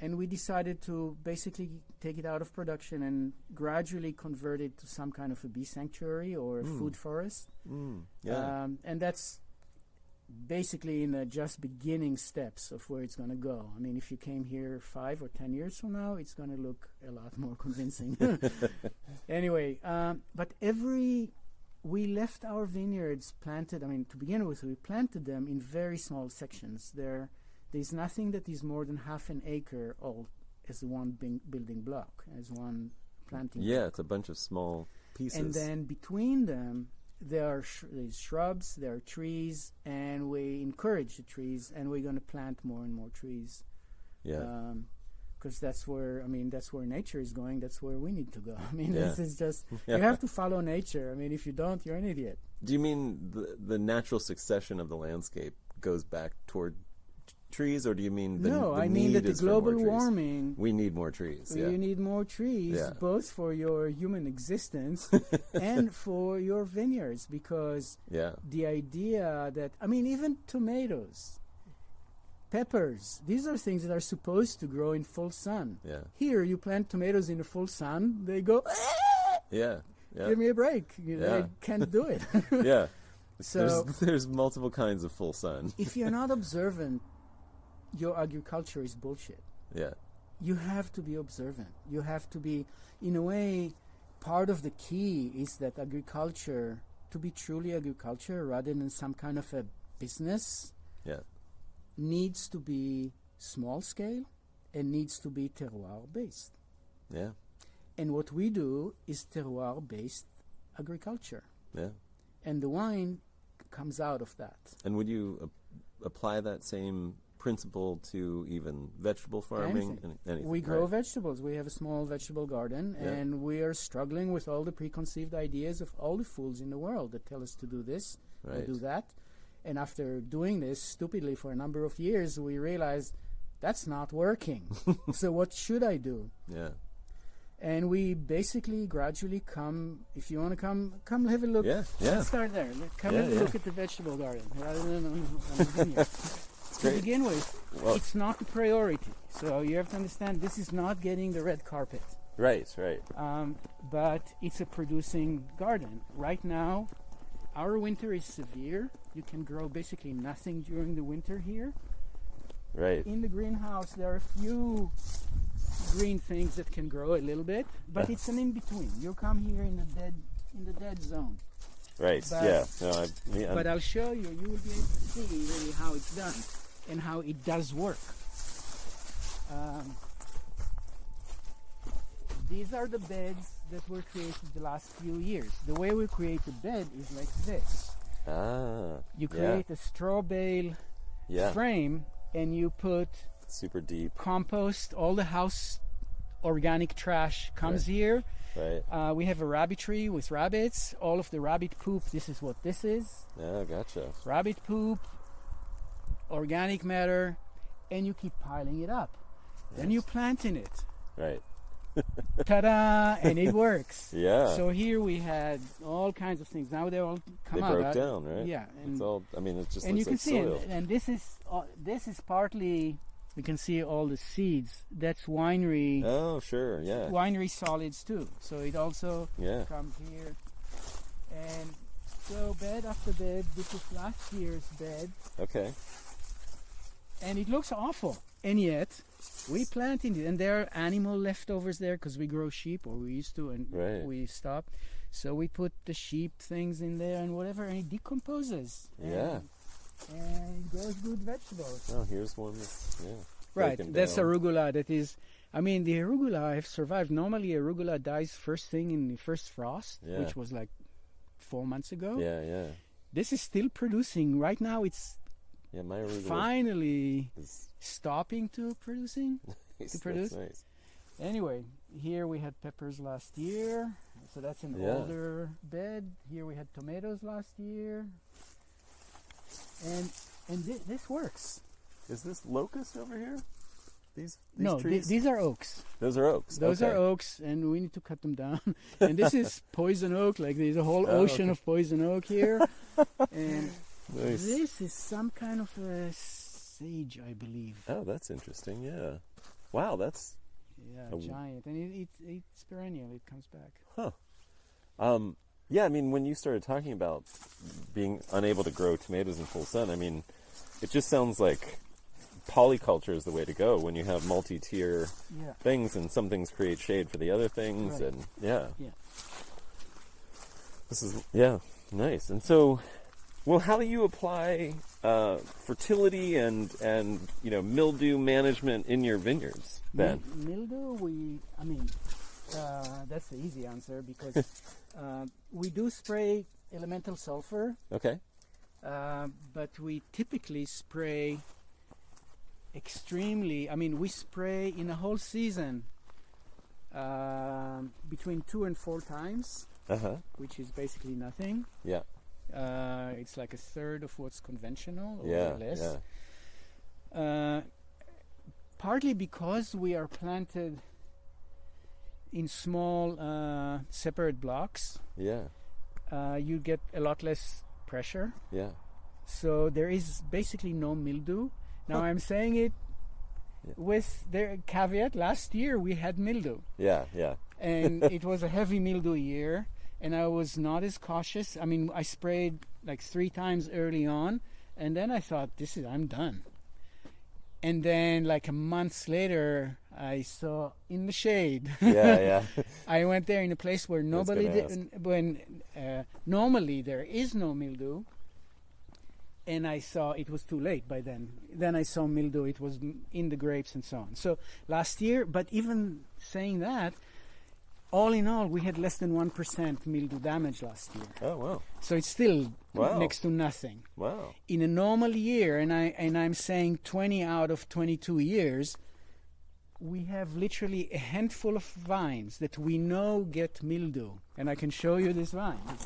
And we decided to basically take it out of production and gradually convert it to some kind of a bee sanctuary or a food forest. And that's basically in the just beginning steps of where it's going to go. I mean, if you came here 5 or 10 years from now, it's going to look a lot more convincing. Anyway, but we left our vineyards planted. I mean, to begin with, we planted them in very small sections. There's nothing that is more than half an acre all as one building block, as one planting block. It's a bunch of small pieces. And then between them, there's shrubs, there are trees, and we encourage the trees, and we're going to plant more and more trees. Because that's where nature is going. That's where we need to go. I mean, this is just, you have to follow nature. I mean, if you don't, you're an idiot. Do you mean the natural succession of the landscape goes back toward trees, or do you mean I mean that the global warming, we need more trees? You need more trees, both for your human existence and for your vineyards, because the idea that, I mean, even tomatoes, peppers, these are things that are supposed to grow in full sun. Here you plant tomatoes in the full sun, they go give me a break. I can't do it. So there's multiple kinds of full sun. If you're not observant, your agriculture is bullshit. You have to be observant. You have to be, in a way, part of the key is that agriculture, to be truly agriculture rather than some kind of a business, needs to be small scale and needs to be terroir based. And what we do is terroir based agriculture. And the wine comes out of that. And would you apply that same principle to even vegetable farming? Anything, we grow vegetables. We have a small vegetable garden, and we are struggling with all the preconceived ideas of all the fools in the world that tell us to do this or do that. And after doing this stupidly for a number of years, we realized that's not working. So what should I do? And we basically gradually come, if you want to come have a look. Let's start there. Come have a look at the vegetable garden rather than on the vineyard. To begin with, it's not a priority. So you have to understand, this is not getting the red carpet. Right. But it's a producing garden. Right now, our winter is severe. You can grow basically nothing during the winter here. In the greenhouse, there are a few green things that can grow a little bit, but it's an in-between. You come here in the dead zone. But I'll show you. You will be able to see really how it's done and how it does work. These are the beds that were created the last few years. The way we create a bed is like this. You create a straw bale frame, and you put super deep compost. All the house organic trash comes here. We have a rabbitry with rabbits. All of the rabbit poop, this is what this is. Gotcha. Rabbit poop, organic matter, and you keep piling it up. Then you plant in it. Ta-da! And it works. So here we had all kinds of things. Now they all come out. They broke down, right? And it's all. I mean, it just and looks you can like see soil. and this is partly. We can see all the seeds. That's winery. Oh, sure, Winery solids too. So it also comes here. And so bed after bed. This is last year's bed. And it looks awful. And yet, we planted it. And there are animal leftovers there because we grow sheep, or we used to, and we stopped. So we put the sheep things in there and whatever, and it decomposes. And it grows good vegetables. Oh, here's one that's, that's arugula. That is, I mean, the arugula have survived. Normally, arugula dies first thing in the first frost, which was like 4 months ago. This is still producing. Right now, it's my arugula finally stopping to producing. To produce. That's nice. Anyway, here we had peppers last year. So that's an older bed. Here we had tomatoes last year. And this works. Is this locust over here? These No, trees? these are oaks. Those are oaks. Those okay. are oaks, and we need to cut them down. And this is poison oak. Like there's a whole ocean of poison oak here. And Nice. this is some kind of a sage, I believe. Oh, that's interesting. Yeah. Wow, that's Giant, and it's perennial. It comes back. Huh. Yeah, I mean, when you started talking about being unable to grow tomatoes in full sun, I mean, it just sounds like polyculture is the way to go when you have multi-tier things, and some things create shade for the other things, Right. and yeah. This is nice. And so, well, how do you apply fertility and mildew management in your vineyards then? Mildew, that's the easy answer because we do spray elemental sulfur. Okay. But we typically spray we spray in a whole season between 2 and 4 times, which is basically nothing. Yeah. It's like a third of what's conventional or less. Yeah. Partly because we are planted in small separate blocks. Yeah. You get a lot less pressure. Yeah. So there is basically no mildew. Now I'm saying it with the caveat, last year we had mildew. Yeah. And it was a heavy mildew year, and I was not as cautious. I mean, I sprayed like 3 times early on, and then I thought, I'm done. And then like a month later, I saw in the shade. Yeah. I went there in a place where normally there is no mildew. And I saw it was too late by then. Then I saw mildew. It was in the grapes and so on. So last year, but even saying that, all in all, we had less than 1% mildew damage last year. Oh, wow. So it's still next to nothing. Wow. In a normal year, and I'm saying 20 out of 22 years, we have literally a handful of vines that we know get mildew. And I can show you this vine. It's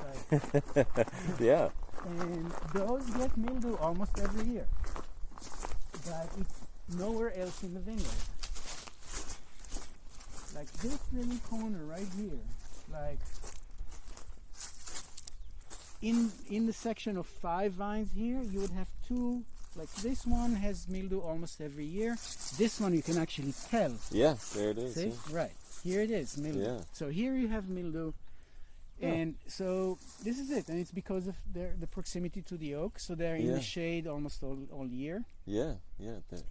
like Yeah. and those get mildew almost every year. But it's nowhere else in the vineyard. Like this little corner right here, like in the section of 5 vines here, you would have 2. Like this one has mildew almost every year. This one you can actually tell. Yeah, there it is. See? Yeah. Right. Here it is, mildew. Yeah. So here you have mildew. And so this is it. And it's because of the proximity to the oak. So they're in the shade almost all year. Yeah.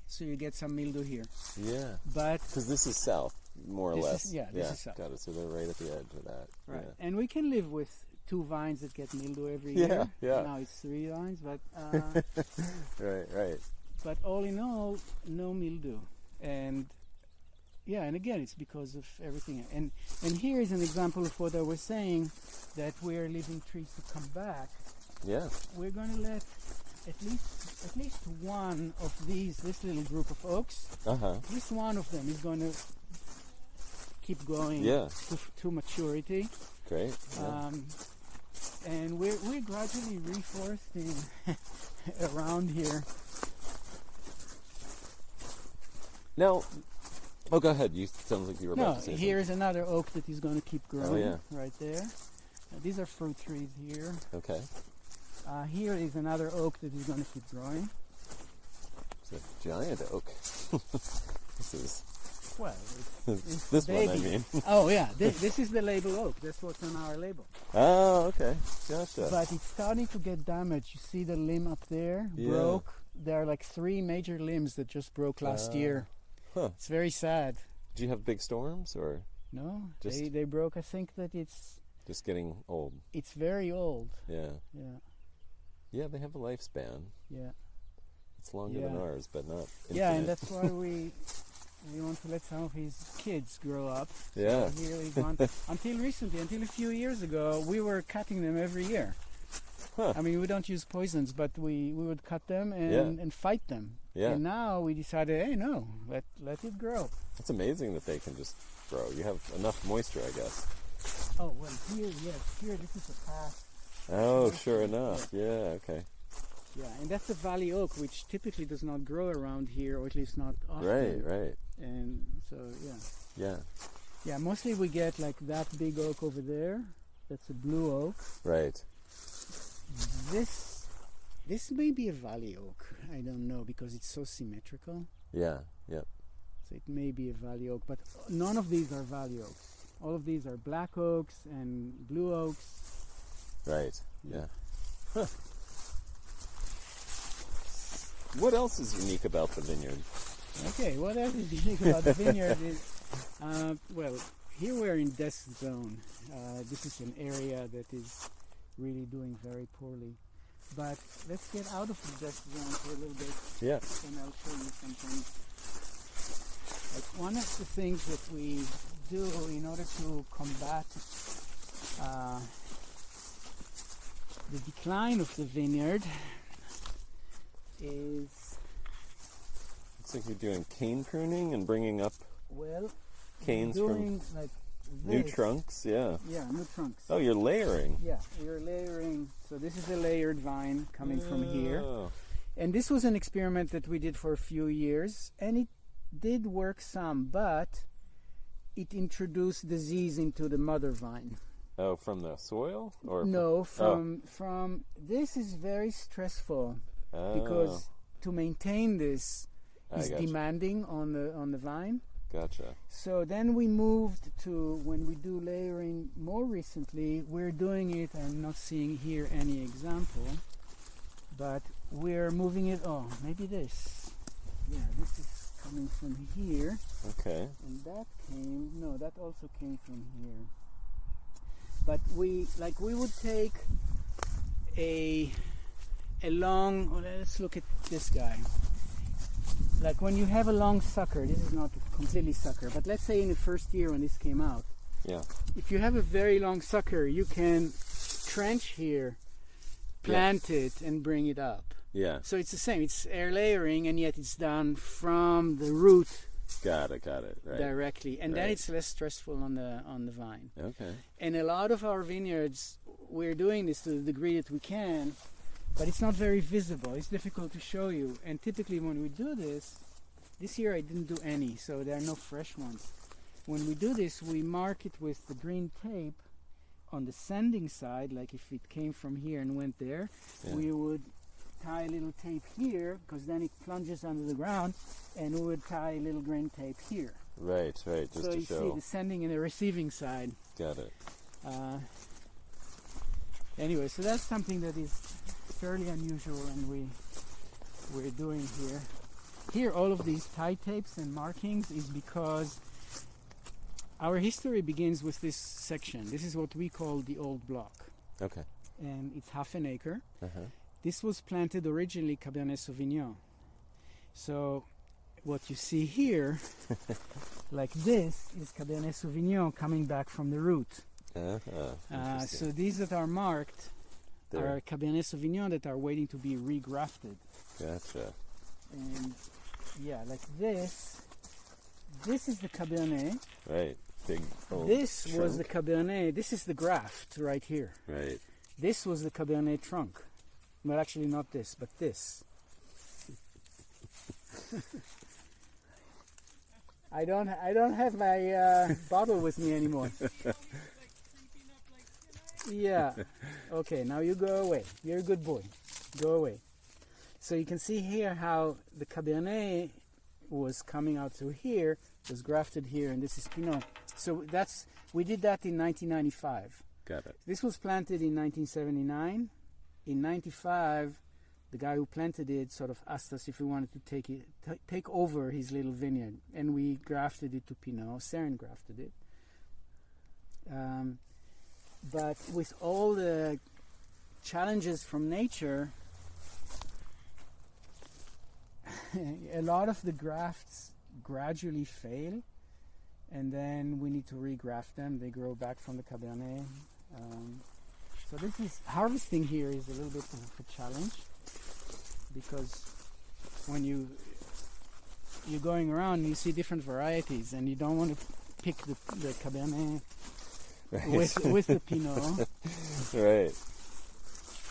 So you get some mildew here. Yeah. But because this is south, more or less. This is south. Got it. So they're right at the edge of that. Right. Yeah. And we can live with 2 vines that get mildew every year. Yeah. Now it's 3 vines, but right. But all in all, no mildew. And and again, it's because of everything. And here is an example of what I was saying, that we're leaving trees to come back. Yeah. We're going to let at least one of this little group of oaks, at least one of them is going to keep going to maturity. Great. Yeah. And we're gradually reforesting around here. Now, go ahead. You sounds like you were about to say here is another oak that is going to keep growing. Right there. These are fruit trees here. Okay. Here is another oak that is going to keep growing. It's a giant oak. This is. Well, it's this baby. one, I mean. Oh yeah, this is the label oak. That's what's on our label. Oh, okay, gotcha. But it's starting to get damaged. You see the limb up there broke. There are like 3 major limbs that just broke last year. It's very sad. Do you have big storms or? No, they broke. I think that it's just getting old. It's very old. Yeah, they have a lifespan. Yeah, it's longer than ours, but not infinite. Yeah, and that's why we want to let some of his kids grow up. Yeah. So here is one. Until a few years ago, we were cutting them every year. I mean, we don't use poisons, but we would cut them and fight them. Yeah. And now we decided, hey, no, let it grow. It's amazing that they can just grow. You have enough moisture, I guess. Oh, well, here, this is a path. Oh, sure enough. Yeah, okay. Yeah, and that's a valley oak, which typically does not grow around here, or at least not often. Right. And so, Yeah. Yeah, mostly we get like that big oak over there. That's a blue oak. Right. This may be a valley oak. I don't know, because it's so symmetrical. Yeah. Yep. So it may be a valley oak, but none of these are valley oaks. All of these are black oaks and blue oaks. Right. Yeah. Huh. What else is unique about the vineyard? Okay, what else is unique about the vineyard is, well, here we're in death zone. This is an area that is really doing very poorly. But let's get out of the death zone for a little bit. Yeah. And I'll show you something. Like one of the things that we do in order to combat the decline of the vineyard is... Looks like you're doing cane pruning and bringing up canes doing from like new this. trunks. Yeah. Yeah, new trunks. Oh, you're layering. Yeah, we're layering. So this is a layered vine coming from here. Oh. And this was an experiment that we did for a few years, and it did work some, but it introduced disease into the mother vine. Oh, from the soil? Or No, from this is very stressful because to maintain this is demanding on the vine. Gotcha. So then we moved to, when we do layering more recently, we're doing it, I'm not seeing here any example, but we're moving it, maybe this. Yeah, this is coming from here. Okay. And that also came from here. But we would take a long, let's look at this guy. Like when you have a long sucker, this is not completely sucker, but let's say in the first year when this came out, yeah. If you have a very long sucker, you can trench here, plant it, and bring it up. Yeah. So it's the same. It's air layering, and yet it's done from the root. Got it. Right. Directly, and then it's less stressful on the vine. Okay. And a lot of our vineyards, we're doing this to the degree that we can, but it's not very visible. It's difficult to show you. And typically when we do this year I didn't do any, so there are no fresh ones. When we do this, we mark it with the green tape on the sending side, like if it came from here and went there, we would tie a little tape here, because then it plunges under the ground, and we would tie a little green tape here. Right, just so to you show. see the sending and the receiving side. Got it. Anyway, so that's something that is fairly unusual, and we're doing here. Here, all of these tie tapes and markings is because our history begins with this section. This is what we call the old block. Okay. And it's half an acre. Uh-huh. This was planted originally Cabernet Sauvignon. So what you see here, like this, is Cabernet Sauvignon coming back from the root. So these that are marked are Cabernet Sauvignon that are waiting to be regrafted. Gotcha. And yeah, like this is the Cabernet. Right. Big old This trunk. was the Cabernet. This is the graft right here. Right. This was the Cabernet trunk. Well, actually not this, but this. I don't have my bottle with me anymore. Yeah. Okay, now you go away. You're a good boy. Go away. So you can see here how the Cabernet was coming out through here, was grafted here, and this is Pinot. So we did that in 1995. Got it. This was planted in 1979. In 95, the guy who planted it sort of asked us if we wanted to take over his little vineyard, and we grafted it to Pinot. Saron grafted it. But with all the challenges from nature, a lot of the grafts gradually fail, and then we need to regraft them. They grow back from the Cabernet. So this is harvesting here is a little bit of a challenge, because when you're going around, you see different varieties, and you don't want to pick the Cabernet with the Pinot. Right.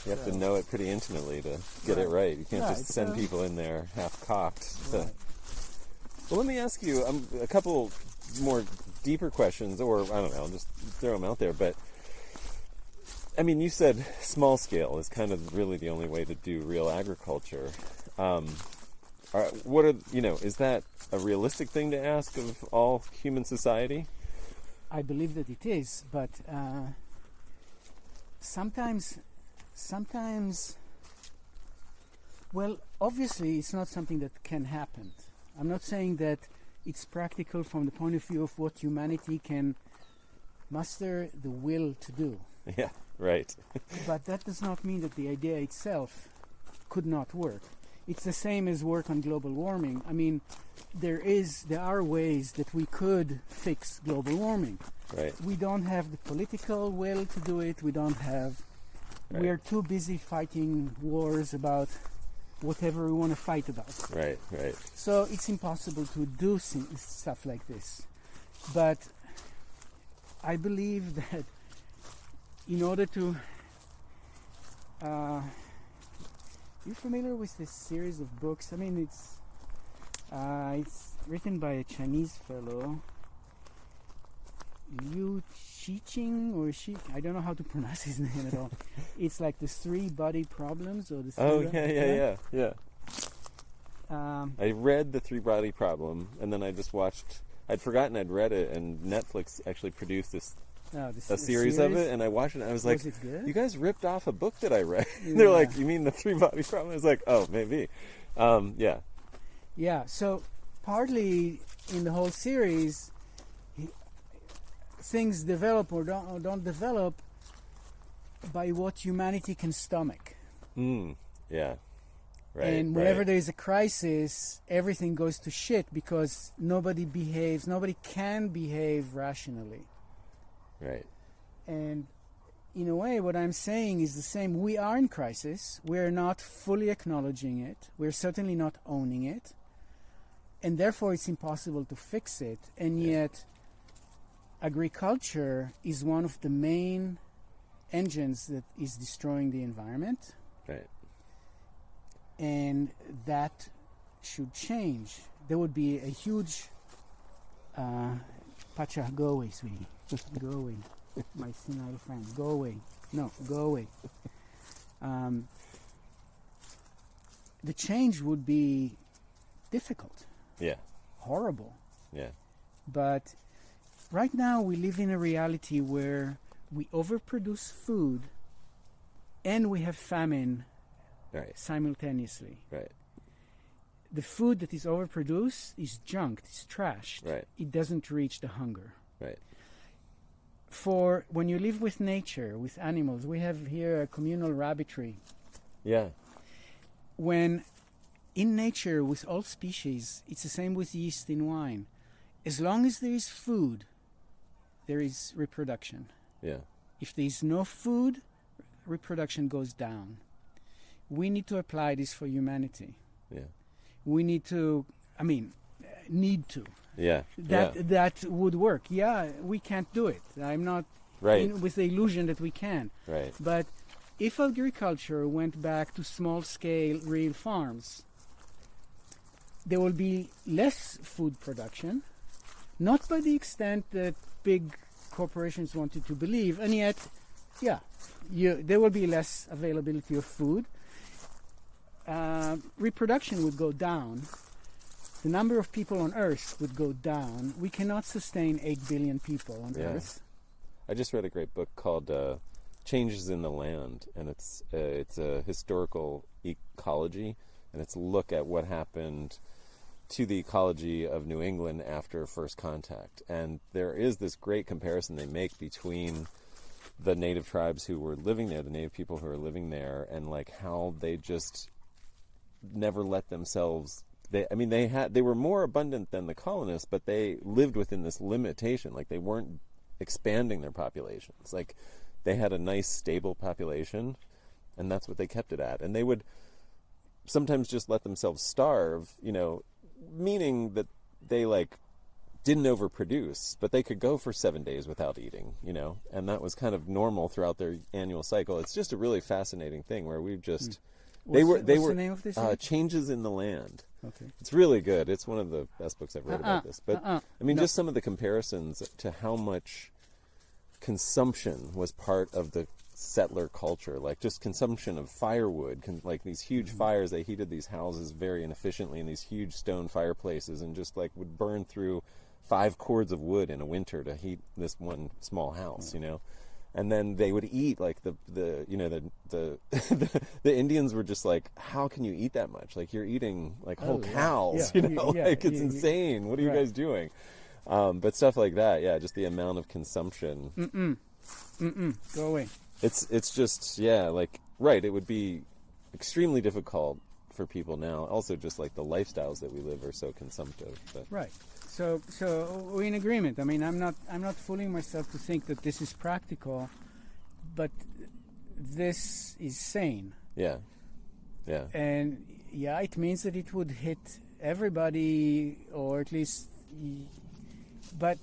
You have to know it pretty intimately to get it right. You can't just send people in there half-cocked. Right. Well, let me ask you a couple more deeper questions, or I don't know, I'll just throw them out there. But, I mean, you said small scale is kind of really the only way to do real agriculture. Is that a realistic thing to ask of all human society? I believe that it is, but sometimes, well, obviously it's not something that can happen. I'm not saying that it's practical from the point of view of what humanity can muster the will to do. Yeah, right. But that does not mean that the idea itself could not work. It's the same as work on global warming. I mean, there are ways that we could fix global warming. Right. We don't have the political will to do it. We don't have. Right. We are too busy fighting wars about whatever we want to fight about. Right, right. So it's impossible to do stuff like this. But I believe that in order to... you familiar with this series of books? I mean, it's written by a Chinese fellow, Liu Xiqing or Xi. I don't know how to pronounce his name at all. It's like the 3 body problems or the. Yeah. I read the 3 body problem, and then I just watched. I'd forgotten I'd read it, and Netflix actually produced a series of it, and I watched it, and I was like, you guys ripped off a book that I read. They're like, you mean the 3 body problem? I was like, oh, maybe. Yeah. Yeah, so partly in the whole series, things develop or don't develop by what humanity can stomach. Yeah. Right. And whenever there is a crisis, everything goes to shit because nobody can behave rationally. Right. And in a way, what I'm saying is the same. We are in crisis. We're not fully acknowledging it. We're certainly not owning it. And therefore, it's impossible to fix it. And yet, agriculture is one of the main engines that is destroying the environment. Right. And that should change. There would be a huge... Pacha, go away, sweetie. Go away. My senile friend. Go away. No, go away. The change would be difficult. Yeah. Horrible. Yeah. But right now we live in a reality where we overproduce food and we have famine simultaneously. Right. The food that is overproduced is junked, it's trashed. Right. It doesn't reach the hunger. Right. For when you live with nature, with animals, we have here a communal rabbitry. Yeah. When in nature, with all species, it's the same with yeast in wine. As long as there is food, there is reproduction. Yeah. If there is no food, reproduction goes down. We need to apply this for humanity. Yeah. We need to, need to. Yeah. That would work. Yeah, we can't do it. I'm not with the illusion that we can. Right. But if agriculture went back to small-scale real farms, there will be less food production, not by the extent that big corporations wanted to believe, and yet, there will be less availability of food. Reproduction would go down. The number of people on Earth would go down. We cannot sustain 8 billion people on Earth. I just read a great book called Changes in the Land, and it's a historical ecology, and it's a look at what happened to the ecology of New England after first contact. And there is this great comparison they make between the native tribes who were living there, the native people who were living there, and like how they just never let themselves... They were more abundant than the colonists, but they lived within this limitation. Like, they weren't expanding their populations. Like, they had a nice, stable population, and that's what they kept it at. And they would sometimes just let themselves starve, meaning that they, didn't overproduce, but they could go for 7 days without eating, and that was kind of normal throughout their annual cycle. It's just a really fascinating thing where we've just What's the name of this? Changes in the Land. Okay. It's really good. It's one of the best books I've read about this. But just some of the comparisons to how much consumption was part of the settler culture, like just consumption of firewood, like these huge fires. They heated these houses very inefficiently in these huge stone fireplaces, and just like would burn through 5 cords of wood in a winter to heat this one small house, And then they would eat like the Indians were just like, how can you eat that much? Like you're eating like whole cows, like it's insane. What are you guys doing? But stuff like that, just the amount of consumption. Go away. It's just it would be extremely difficult for people now. Also, just like the lifestyles that we live are so consumptive. But. Right. So we're in agreement. I mean, I'm not fooling myself to think that this is practical, but this is sane. Yeah. And it means that it would hit everybody, or at least, but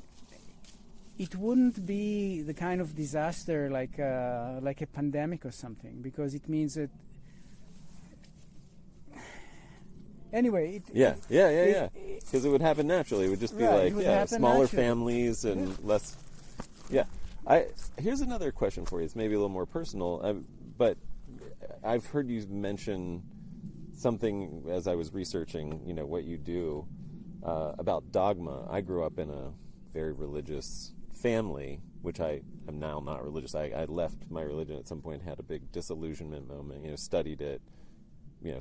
it wouldn't be the kind of disaster like a pandemic or something, because it means that. Anyway, because it would happen naturally. It would just be smaller families and less. Yeah, here's another question for you. It's maybe a little more personal, but I've heard you mention something as I was researching, what you do about dogma. I grew up in a very religious family, which I am now not religious. I left my religion at some point, had a big disillusionment moment. Studied it.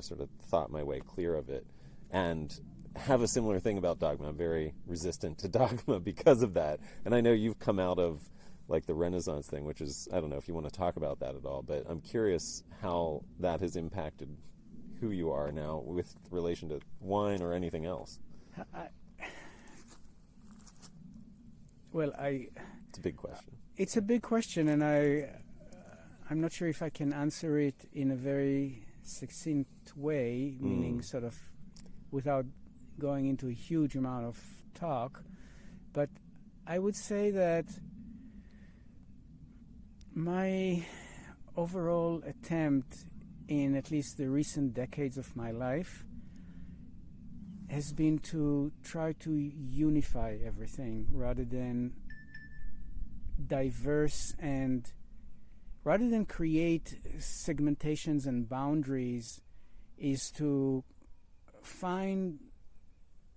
Sort of thought my way clear of it, and have a similar thing about dogma. I'm very resistant to dogma because of that. And I know you've come out of like the Renaissance thing, which is, I don't know if you want to talk about that at all, but I'm curious how that has impacted who you are now with relation to wine or anything else. It's a big question. It's a big question, and I'm not sure if I can answer it in a very succinct way, meaning sort of without going into a huge amount of talk, but I would say that my overall attempt in at least the recent decades of my life has been to try to unify everything rather than diverse, and rather than create segmentations and boundaries, is to find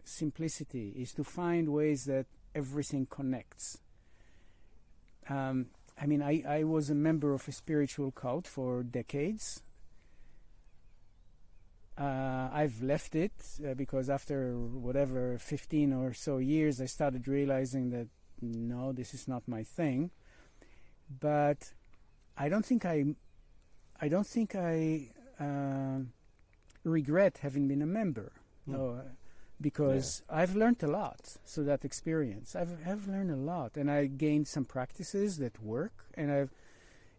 simplicity, is to find ways that everything connects. I was a member of a spiritual cult for decades. I've left it because after 15 or so years, I started realizing that no, this is not my thing. But I don't think I regret having been a member, because I've learned a lot through that experience. I've learned a lot, and I gained some practices that work. And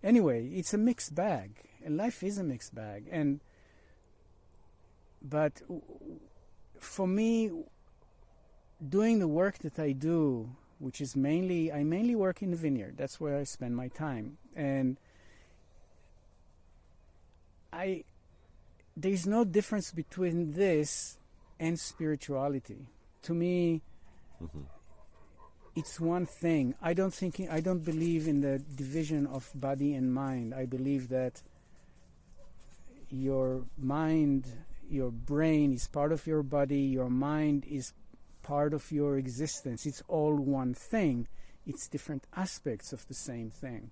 anyway, it's a mixed bag, and life is a mixed bag. But for me, doing the work that I do, which is I mainly work in the vineyard. That's where I spend my time, and there's no difference between this and spirituality. To me, it's one thing. I don't believe in the division of body and mind. I believe that your mind, your brain is part of your body, your mind is part of your existence. It's all one thing. It's different aspects of the same thing.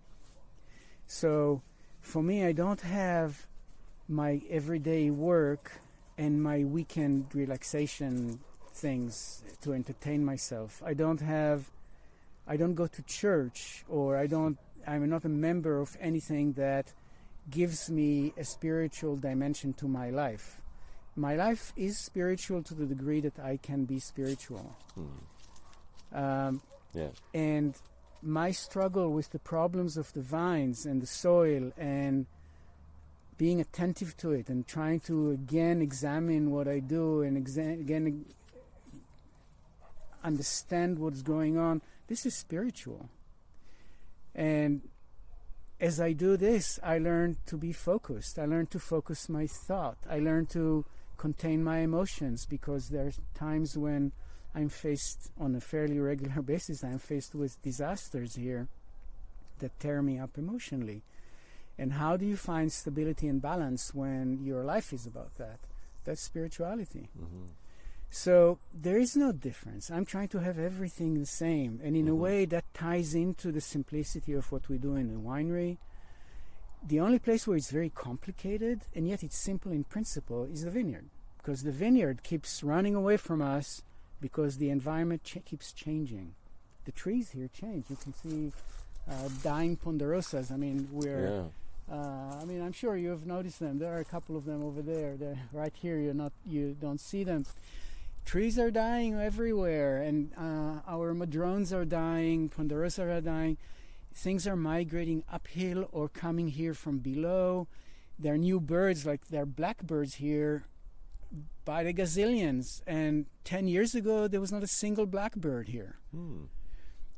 So for me, I don't have my everyday work and my weekend relaxation things to entertain myself. I don't go to church, or I'm not a member of anything that gives me a spiritual dimension to my life. My life is spiritual to the degree that I can be spiritual. And my struggle with the problems of the vines and the soil, and being attentive to it, and trying to again examine what I do, and again, understand what's going on. This is spiritual. And as I do this, I learn to be focused. I learn to focus my thought. I learn to contain my emotions, because there are times when I'm faced on a fairly regular basis, I'm faced with disasters here that tear me up emotionally. And how do you find stability and balance when your life is about that? That's spirituality. Mm-hmm. So there is no difference. I'm trying to have everything the same. And in a way that ties into the simplicity of what we do in a winery. The only place where it's very complicated, and yet it's simple in principle, is the vineyard. Because the vineyard keeps running away from us because the environment keeps changing. The trees here change. You can see dying ponderosas. I mean, I'm sure you have noticed them. There are a couple of them over there. They're right here. You don't see them. Trees are dying everywhere, and our madrones are dying. Ponderosas are dying. Things are migrating uphill or coming here from below. There are new birds, like there are blackbirds here by the gazillions. And 10 years ago, there was not a single blackbird here.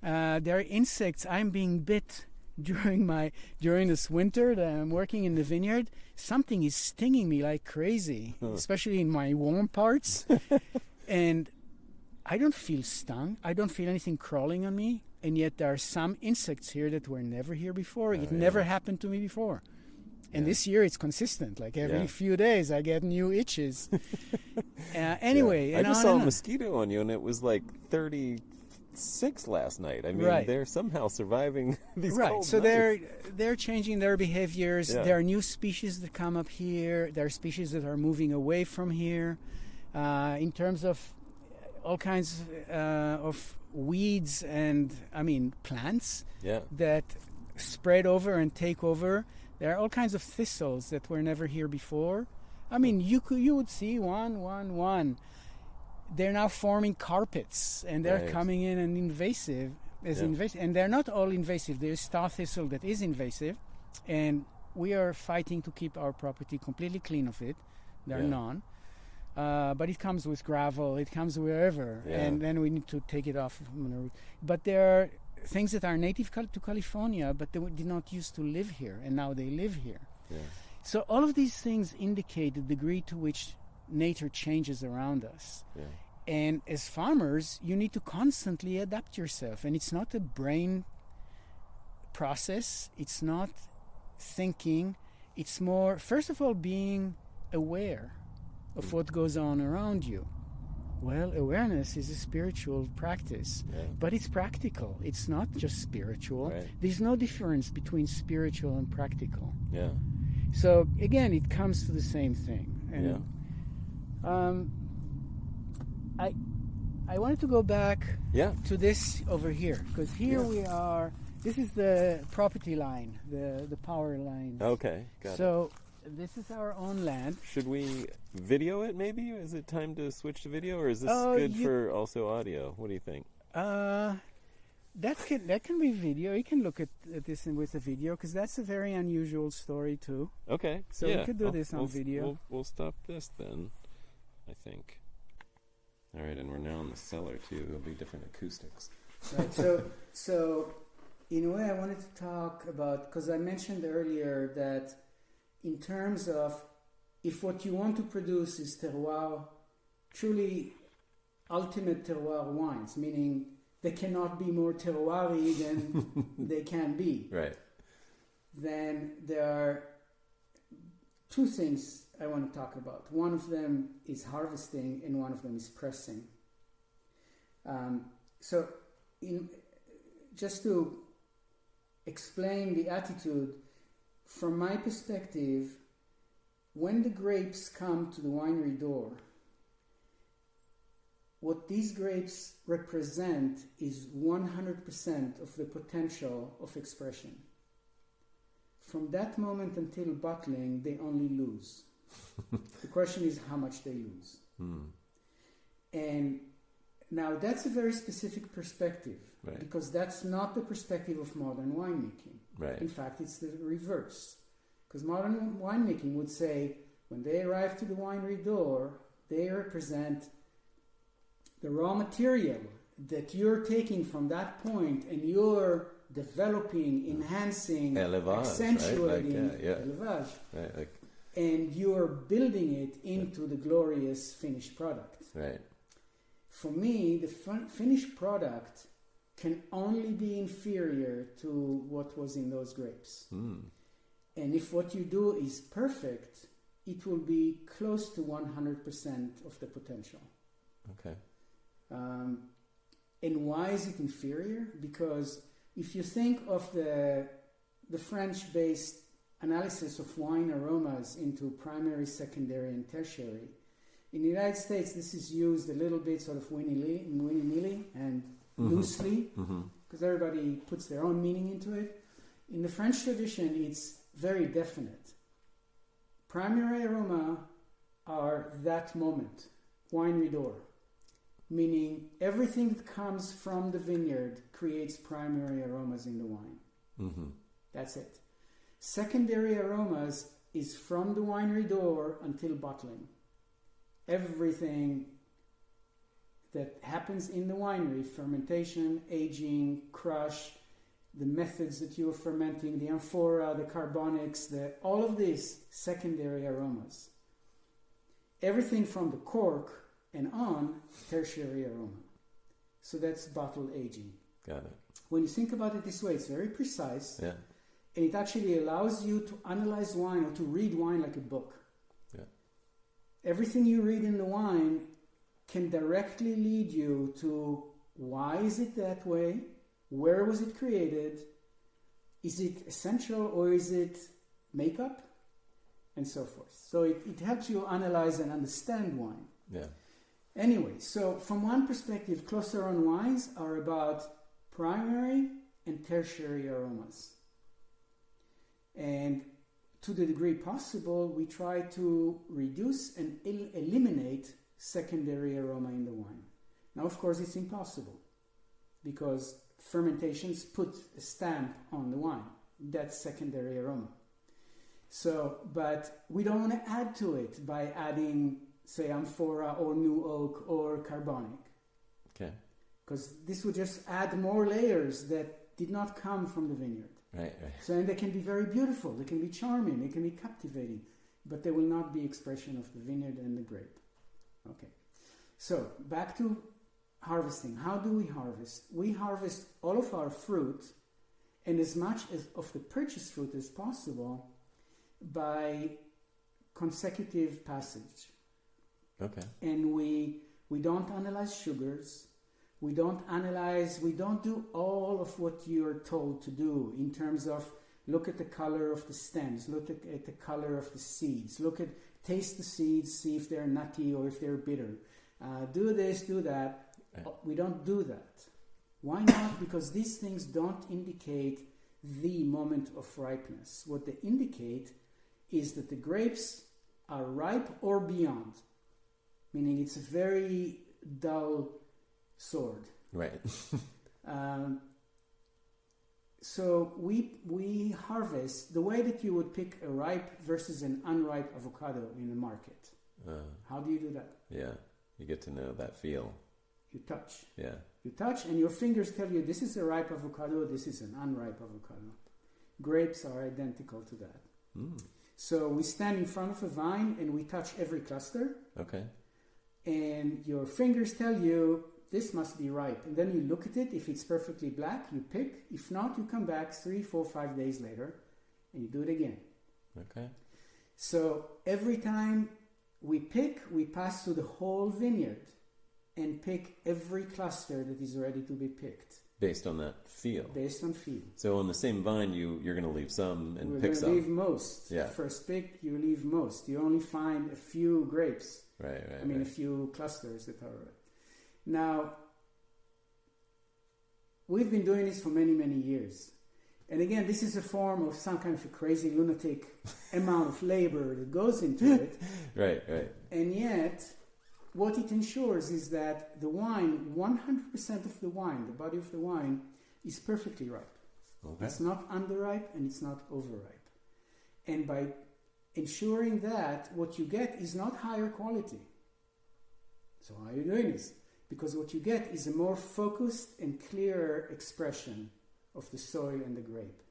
There are insects. I'm being bit during this winter that I'm working in the vineyard. Something is stinging me like crazy, especially in my warm parts. And I don't feel stung. I don't feel anything crawling on me. And yet there are some insects here that were never here before. It never happened to me before. And this year it's consistent. Like every few days I get new itches. Anyway. I just saw a mosquito on you, and it was like 36 last night. I mean, they're somehow surviving these cold so nights. they're changing their behaviors. Yeah. There are new species that come up here. There are species that are moving away from here. In terms of all kinds of weeds and, plants that spread over and take over. There are all kinds of thistles that were never here before. You would see one. They're now forming carpets, and they're coming in and invasive. And they're not all invasive. There's star thistle that is invasive, and we are fighting to keep our property completely clean of it. They're none. But it comes with gravel, it comes wherever, and then we need to take it off. But there are things that are native to California, but they did not used to live here, and now they live here. Yeah. So all of these things indicate the degree to which nature changes around us. Yeah. And as farmers, you need to constantly adapt yourself. And it's not a brain process. It's not thinking. It's more, first of all, being aware of what goes on around you. Well, awareness is a spiritual practice, but it's practical. It's not just spiritual. Right. There's no difference between spiritual and practical. Yeah. So again, it comes to the same thing. And, I wanted to go back to this over here, because here we are. This is the property line, the power line. Okay, got it. So this is our own land. Should we video it maybe? Is it time to switch to video, or is this good for also audio? What do you think? That can be video. You can look at this with a video, because that's a very unusual story too. Okay. So we could do this on video. We'll stop this then, I think. All right, and we're now in the cellar too. There'll be different acoustics. Right. So in a way, I wanted to talk about, because I mentioned earlier that in terms of if what you want to produce is terroir, truly ultimate terroir wines, meaning they cannot be more terroir-y than they can be. Right. Then there are two things I want to talk about. One of them is harvesting, and one of them is pressing. Just to explain the attitude, from my perspective, when the grapes come to the winery door, what these grapes represent is 100% of the potential of expression. From that moment until bottling, they only lose. The question is how much they lose. And now that's a very specific perspective, because that's not the perspective of modern winemaking. Right. In fact, it's the reverse. Because modern winemaking would say, when they arrive to the winery door, they represent the raw material, that you're taking from that point and you're developing, enhancing, élevage, accentuating, right? Like, élevage, right, like, and you're building it into the glorious finished product. right. For me, the finished product can only be inferior to what was in those grapes. And if what you do is perfect, it will be close to 100% of the potential. Okay. And why is it inferior? Because if you think of the French-based analysis of wine aromas into primary, secondary, and tertiary, in the United States, this is used a little bit sort of willy-nilly and loosely, because everybody puts their own meaning into it. In the French tradition, it's very definite. Primary aroma are that moment, winery door, meaning everything that comes from the vineyard creates primary aromas in the wine. That's it. Secondary aromas is from the winery door until bottling. Everything that happens in the winery, fermentation, aging, crush, the methods that you are fermenting, the amphora, the carbonics, all of these secondary aromas. Everything from the cork and on, tertiary aroma. So that's bottle aging. Got it. When you think about it this way, it's very precise. Yeah. And it actually allows you to analyze wine or to read wine like a book. Yeah. Everything you read in the wine can directly lead you to why is it that way? Where was it created? Is it essential or is it makeup? And so forth. So it helps you analyze and understand wine. Yeah. Anyway, so from one perspective, Clos Saron wines are about primary and tertiary aromas. And to the degree possible, we try to reduce and eliminate secondary aroma in the wine. Now, of course, it's impossible because fermentations put a stamp on the wine. That's secondary aroma. So, but we don't want to add to it by adding, say, amphora or new oak or carbonic. Okay. Because this would just add more layers that did not come from the vineyard. Right. So, and they can be very beautiful, they can be charming, they can be captivating, but they will not be expression of the vineyard and the grape. Okay. So, back to harvesting. How do we harvest? We harvest all of our fruit and as much as of the purchased fruit as possible by consecutive passage. Okay. And we don't analyze sugars. We don't do all of what you're told to do in terms of look at the color of the stems, look at the color of the seeds, taste the seeds, see if they're nutty or if they're bitter. Do this, do that. Right. We don't do that. Why not? Because these things don't indicate the moment of ripeness. What they indicate is that the grapes are ripe or beyond, meaning it's a very dull sword. Right. So we harvest the way that you would pick a ripe versus an unripe avocado in the market. How do you do that? Yeah. You get to know that feel. You touch. Yeah. You touch and your fingers tell you this is a ripe avocado, this is an unripe avocado. Grapes are identical to that. So we stand in front of a vine and we touch every cluster. Okay. And your fingers tell you this must be ripe. And then you look at it. If it's perfectly black, you pick. If not, you come back 3, 4, 5 days later and you do it again. Okay. So every time we pick, we pass through the whole vineyard and pick every cluster that is ready to be picked. Based on that feel. Based on feel. So on the same vine, you're going to leave some and We're pick some. leave most. Yeah. First pick, you leave most. You only find a few grapes. Right. A few clusters that are ripe. Now, we've been doing this for many, many years. And again, this is a form of some kind of a crazy lunatic amount of labor that goes into it. Right. And yet, what it ensures is that the wine, 100% of the wine, the body of the wine, is perfectly ripe. Okay. It's not underripe and it's not overripe. And by ensuring that, what you get is not higher quality. So how are you doing this? because what you get is a more focused and clearer expression of the soil and the grape.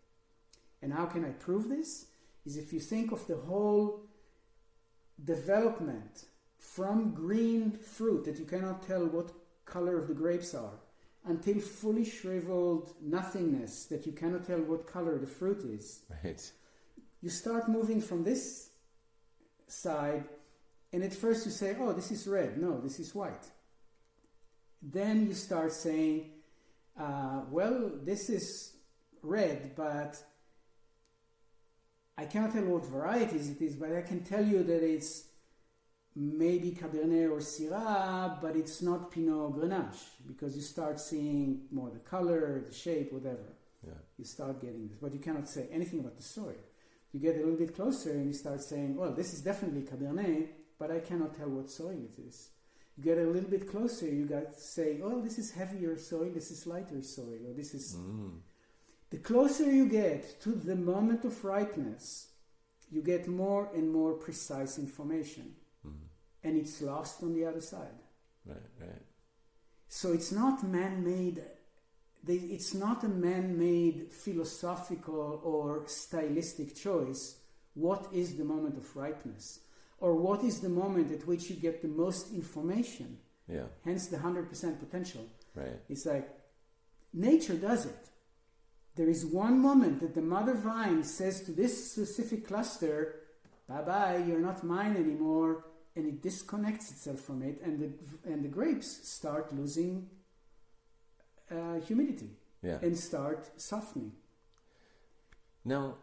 And how can I prove this? Is if you think of the whole development from green fruit that you cannot tell what color of the grapes are, until fully shriveled nothingness that you cannot tell what color the fruit is. Right. You start moving from this side, and at first you say, oh, this is red. No, this is white. Then you start saying, well, this is red, but I cannot tell what varieties it is, but I can tell you that it's maybe Cabernet or Syrah, but it's not Pinot Grenache, because you start seeing more the color, the shape, whatever. Yeah. You start getting this, but you cannot say anything about the soil. You get a little bit closer and you start saying, well, this is definitely Cabernet, but I cannot tell what soil it is. You get a little bit closer, you got to say, oh, this is heavier soil, this is lighter soil, or this is... The closer you get to the moment of ripeness, you get more and more precise information. And it's lost on the other side. Right. So it's not man-made. It's not a man-made philosophical or stylistic choice. What is the moment of ripeness? Or what is the moment at which you get the most information? Yeah. Hence the 100% potential. Right. It's like nature does it. There is one moment that the mother vine says to this specific cluster, bye-bye, you're not mine anymore, and it disconnects itself from it, and the grapes start losing humidity and start softening. Now,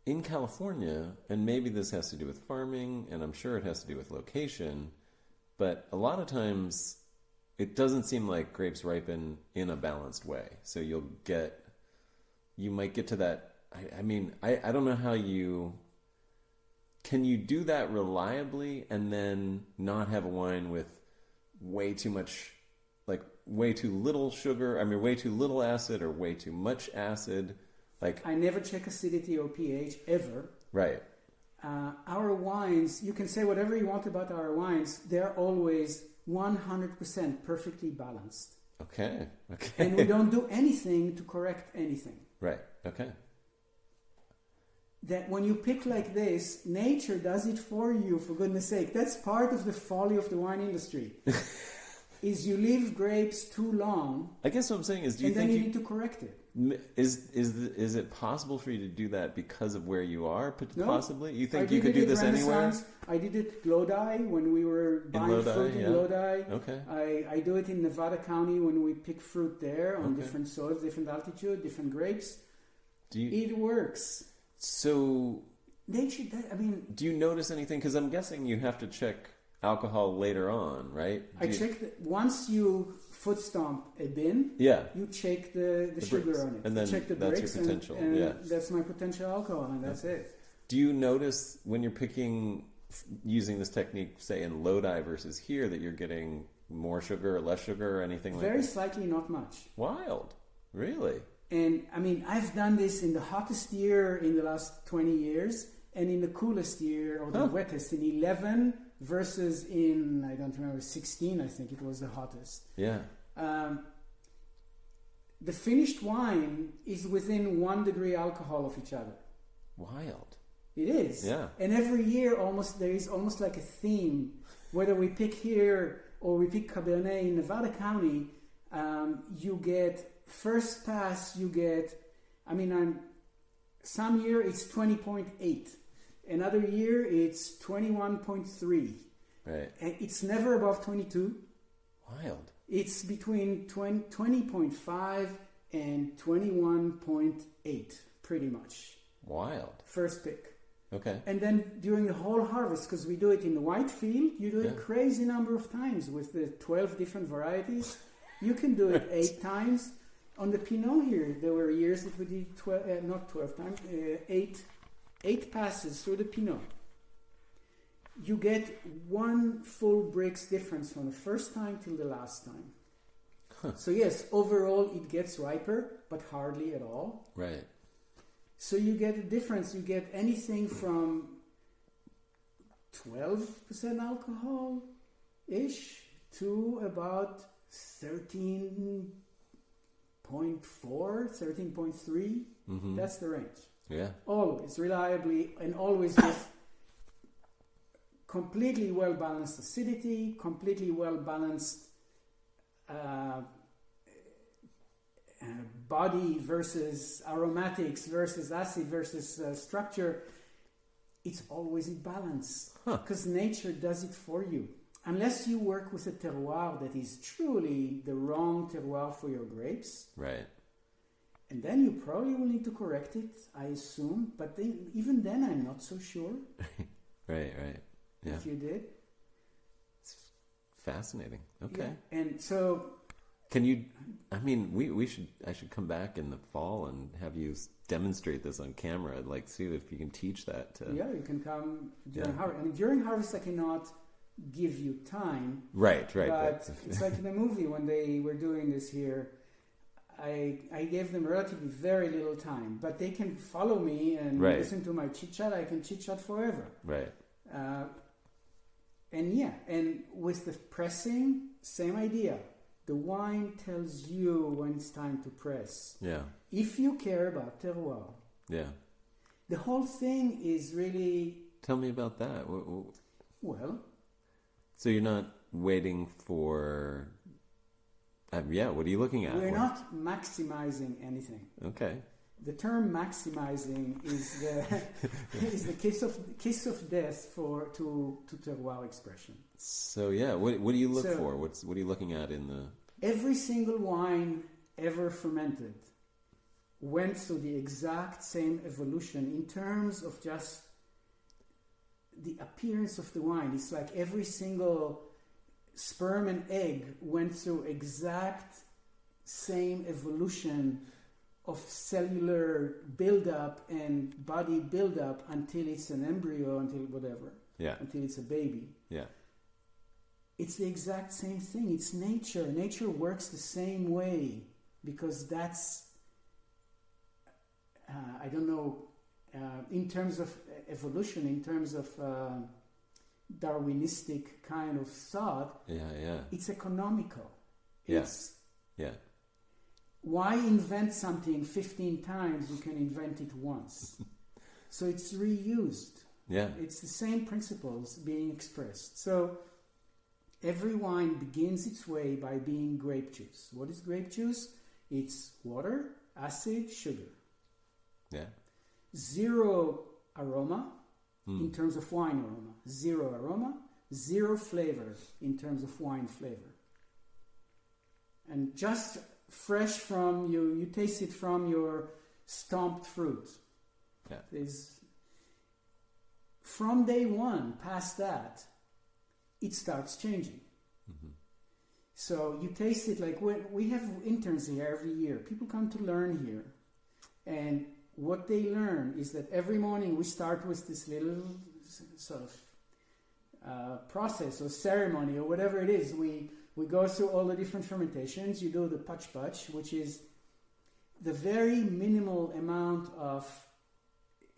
in California, and maybe this has to do with farming, and I'm sure it has to do with location, but a lot of times it doesn't seem like grapes ripen in a balanced way. So you might get to that. I don't know how you... Can you do that reliably and then not have a wine with way too much, like way too little sugar, way too little acid or way too much acid? Like, I never check acidity or pH ever. Right. Our wines, you can say whatever you want about our wines, they're always 100% perfectly balanced. Okay. And we don't do anything to correct anything. Right. Okay. That when you pick like this, nature does it for you, for goodness sake. That's part of the folly of the wine industry. Is you leave grapes too long. I guess what I'm saying is, do you think you need to correct it? Is it possible for you to do that because of where you are? Possibly, you think you could do this anywhere? I did it Lodi when we were buying fruit in Lodi. Okay. I do it in Nevada County when we pick fruit there on different soils, different altitude, different grapes. It works. So, nature. Do you notice anything? Because I'm guessing you have to check alcohol later on, right? I check once you foot stomp a bin. Yeah. You check the sugar on it. And then check the that's bricks your potential. and that's my potential alcohol, and that's it. Do you notice when you're picking, using this technique, say in Lodi versus here, that you're getting more sugar or less sugar or anything like that? Very slightly, not much. Wild. Really? And I've done this in the hottest year in the last 20 years and in the coolest year, or the wettest, in 11 versus in, I don't remember, 16, I think it was the hottest. Yeah. The finished wine is within 1 degree alcohol of each other. Wild. It is. Yeah. And every year there is almost like a theme, whether we pick here or we pick Cabernet in Nevada County, you get... First pass, you get, some year it's 20.8. Another year it's 21.3. Right. And it's never above 22. Wild. It's between 20.5 and 21.8, pretty much. Wild. First pick. Okay. And then during the whole harvest, because we do it in the white field, you do it a crazy number of times with the 12 different varieties. You can do it 8 times. On the Pinot here, there were years that we did 8 passes through the Pinot. You get 1 full brix difference from the first time till the last time. Huh. So yes, overall it gets riper, but hardly at all. Right. So you get a difference. You get anything from 12% alcohol-ish to about 13.4, 13.3. That's the range. Yeah. Always reliably, and always with completely well balanced acidity, completely well balanced body versus aromatics versus acid versus structure. It's always in balance because nature does it for you. Unless you work with a terroir that is truly the wrong terroir for your grapes. Right. And then you probably will need to correct it, I assume. But even then, I'm not so sure. Right. Yeah. If you did. It's fascinating. Okay. Yeah. And so... Can you... I mean, I should come back in the fall and have you demonstrate this on camera. I'd like to see if you can teach that. Yeah, you can come during harvest. I mean, during harvest, I cannot give you time. Right. But it's like in the movie when they were doing this here. I gave them relatively very little time, but they can follow me and listen to my chit chat. I can chit chat forever. Right. And with the pressing, same idea. The wine tells you when it's time to press. Yeah. If you care about terroir. Yeah. The whole thing is really... Tell me about that. Well... So you're not waiting for... what are you looking at? We're not maximizing anything. Okay. The term maximizing is the kiss of death to terroir expression. So what do you look for? What are you looking at in the... Every single wine ever fermented went through the exact same evolution in terms of just the appearance of the wine. It's like every single sperm and egg went through exact same evolution of cellular buildup and body buildup until it's an embryo, until whatever, until it's a baby. Yeah, it's the exact same thing. It's nature. Nature works the same way because that's I don't know in terms of evolution, in terms of Darwinistic kind of thought. It's economical. Why invent something 15 times? You can invent it once. So it's reused. Yeah. It's the same principles being expressed. So every wine begins its way by being grape juice. What is grape juice? It's water, acid, sugar. Yeah. Zero aroma in terms of wine aroma. Zero aroma, zero flavor in terms of wine flavor. And just fresh from you taste it from your stomped fruit. Yeah. From day one, past that, it starts changing. Mm-hmm. So you taste it like we have interns here every year. People come to learn here. And what they learn is that every morning we start with this little sort of process or ceremony or whatever it is. We go through all the different fermentations. You do the patch, which is the very minimal amount of...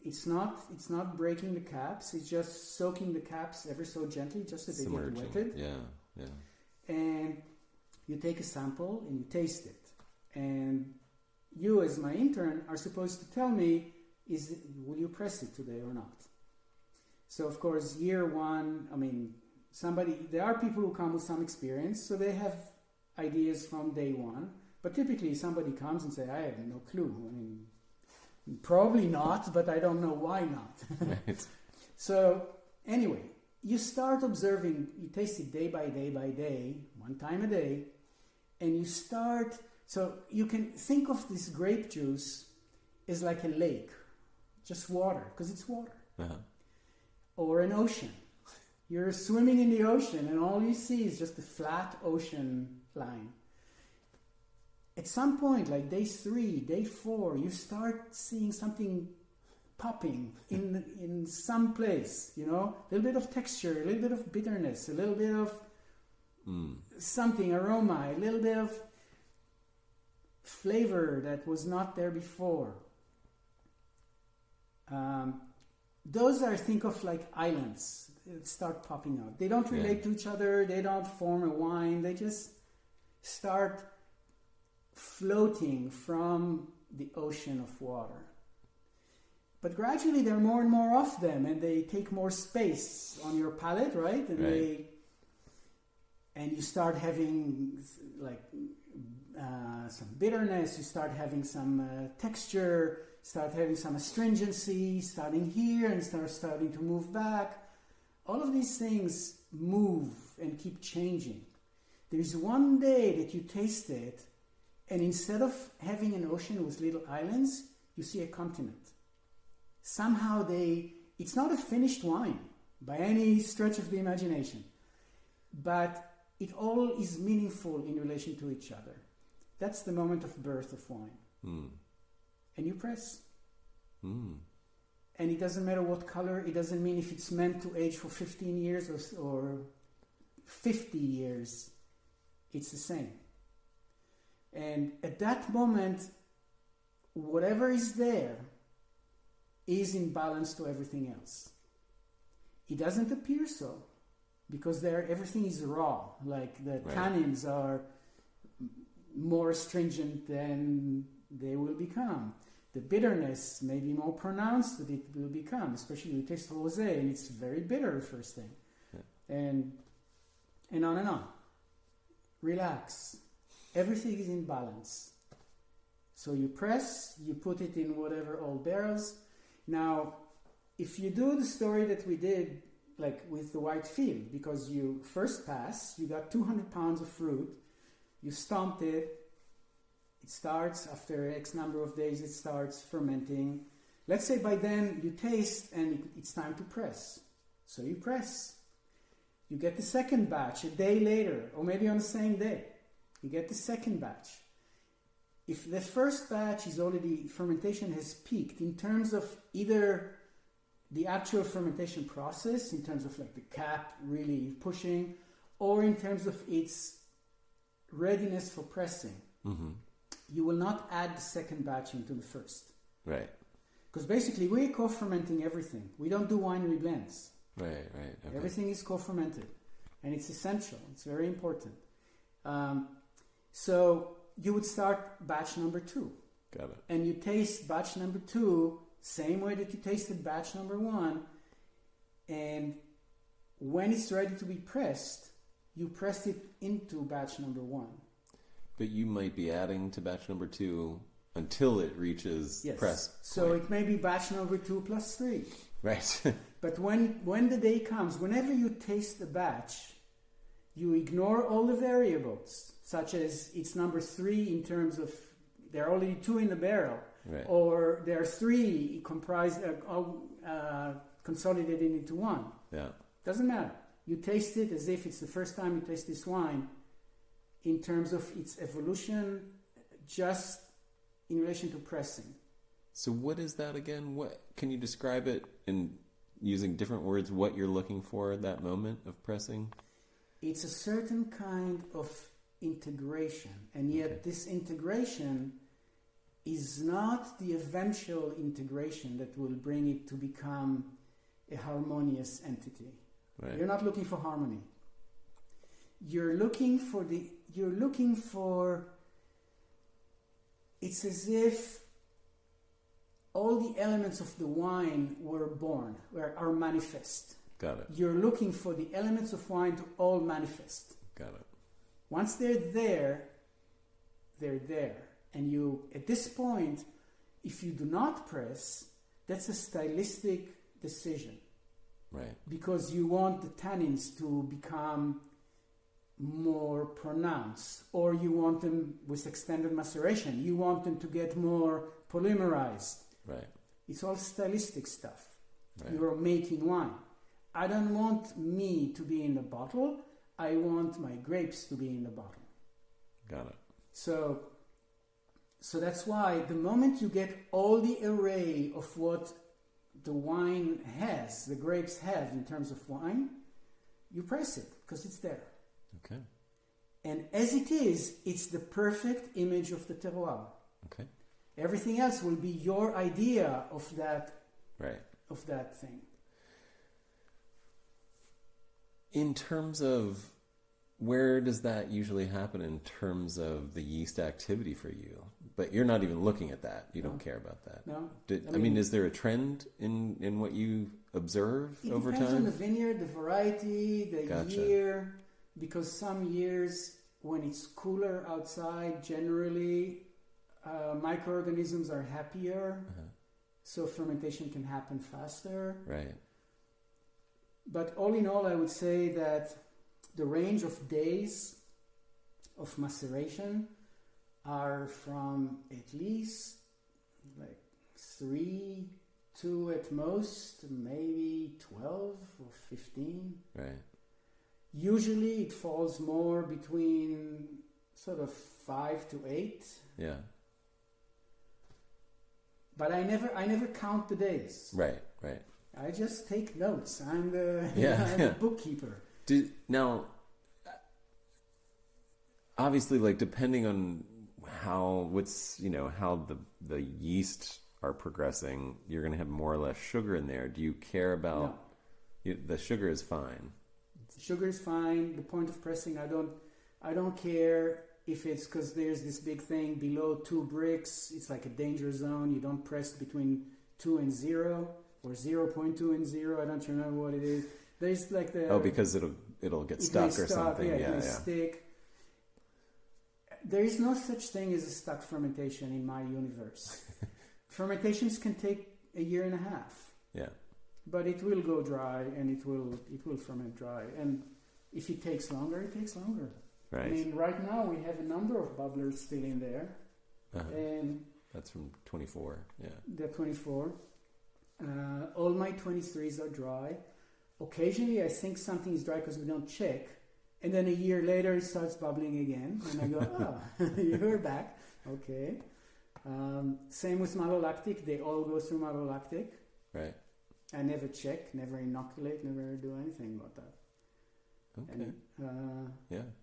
It's not breaking the caps. It's just soaking the caps ever so gently, just that they get wetted. Yeah. And you take a sample and you taste it. And you, as my intern, are supposed to tell me, will you press it today or not? So, of course, year one, there are people who come with some experience, so they have ideas from day one. But typically, somebody comes and says, I have no clue. Probably not, but I don't know why not. Right. So, anyway, you start observing, you taste it day by day, one time a day, and you start... So you can think of this grape juice as like a lake, just water, because it's water. Uh-huh. Or an ocean. You're swimming in the ocean and all you see is just a flat ocean line. At some point, like day 3, day 4, you start seeing something popping in some place, a little bit of texture, a little bit of bitterness, a little bit of something, aroma, a little bit of flavor that was not there before. those are, think of like islands that start popping out. They don't relate to each other. They don't form a wine. They just start floating from the ocean of water. But gradually there are more and more of them, and they take more space on your palate, right? And you start having like some bitterness, you start having some texture, start having some astringency, starting here and starting to move back. All of these things move and keep changing. There is one day that you taste it, and instead of having an ocean with little islands, you see a continent. Somehow it's not a finished wine by any stretch of the imagination, but it all is meaningful in relation to each other. That's the moment of birth of wine. And you press. And it doesn't matter what color, it doesn't mean if it's meant to age for 15 years or 50 years, it's the same. And at that moment, whatever is there is in balance to everything else. It doesn't appear so, because everything is raw, like the tannins are more astringent than they will become. The bitterness may be more pronounced than it will become, especially you taste rosé and it's very bitter first thing. And on and on. Relax. Everything is in balance. So you press, you put it in whatever old barrels. Now, if you do the story that we did, like with the white field, because you first pass, you got 200 pounds of fruit, you stomped it, it starts, after X number of days, it starts fermenting. Let's say by then you taste and it's time to press. So you press. You get the second batch a day later, or maybe on the same day. You get the second batch. If the first batch is already, fermentation has peaked in terms of either the actual fermentation process, in terms of like the cap really pushing, or in terms of its readiness for pressing, you will not add the second batch into the first. Right. Because basically we're co-fermenting everything. We don't do winery blends. Right. Okay. Everything is co-fermented. And it's essential. It's very important. So you would start batch number 2. Got it. And you taste batch number 2 same way that you tasted batch number 1. And when it's ready to be pressed, you press it into batch number 1. But you might be adding to batch number 2 until it reaches press point. So it may be batch number 2 plus 3. Right. But when the day comes, whenever you taste the batch, you ignore all the variables, such as it's number 3 in terms of there are already 2 in the barrel, or there are 3 comprised, consolidated into 1. Yeah. Doesn't matter. You taste it as if it's the first time you taste this wine, in terms of its evolution, just in relation to pressing. So what is that again? What can you describe it in using different words, what you're looking for at that moment of pressing? It's a certain kind of integration, and yet this integration is not the eventual integration that will bring it to become a harmonious entity. Right. You're not looking for harmony. You're looking for, it's as if all the elements of the wine were born, are manifest. Got it. You're looking for the elements of wine to all manifest. Got it. Once they're there, they're there. And you, at this point, if you do not press, that's a stylistic decision. Right. Because you want the tannins to become more pronounced, or you want them with extended maceration. You want them to get more polymerized. Right. It's all stylistic stuff. Right. You're making wine. I don't want me to be in the bottle. I want my grapes to be in the bottle. Got it. So that's why the moment you get all the array of what the wine has, the grapes have in terms of wine, you press it because it's there. Okay. And as it is, it's the perfect image of the terroir. Okay. Everything else will be your idea of that right. of that thing. In terms of where does that usually happen in terms of the yeast activity for you? But you're not even looking at that. You don't care about that. No. I mean, is there a trend in what you observe over time? It depends on the vineyard, the variety, the year. Because some years when it's cooler outside, generally microorganisms are happier. So fermentation can happen faster. Right. But all in all, I would say that the range of days of maceration are from at least like 3 to at most maybe 12 or 15. Right. Usually it falls more between sort of 5 to 8. Yeah. But I never count the days. Right. I just take notes. I'm the the bookkeeper. Now, obviously, like depending on how the yeast are progressing, you're going to have more or less sugar in there. Do you care about the sugar? Is fine. Sugar is fine. The point of pressing, I don't care if it's because there's this big thing below 2 bricks. It's like a danger zone. You don't press between 2 and 0 or 0.2 and 0. I don't remember what it is. There's like because it'll get stuck or something. It may stick. There is no such thing as a stuck fermentation in my universe. Fermentations can take a year and a half. Yeah. But it will go dry and it will ferment dry. And if it takes longer, it takes longer. Right. I mean, right now we have a number of bubblers still in there. And that's from 24. Yeah. They're 24. All my 23s are dry. Occasionally I think something is dry because we don't check. And then a year later it starts bubbling again. And I go, you're back. Okay. Same with malolactic. They all go through malolactic. Right. I never check, never inoculate, never do anything about that. Okay. And,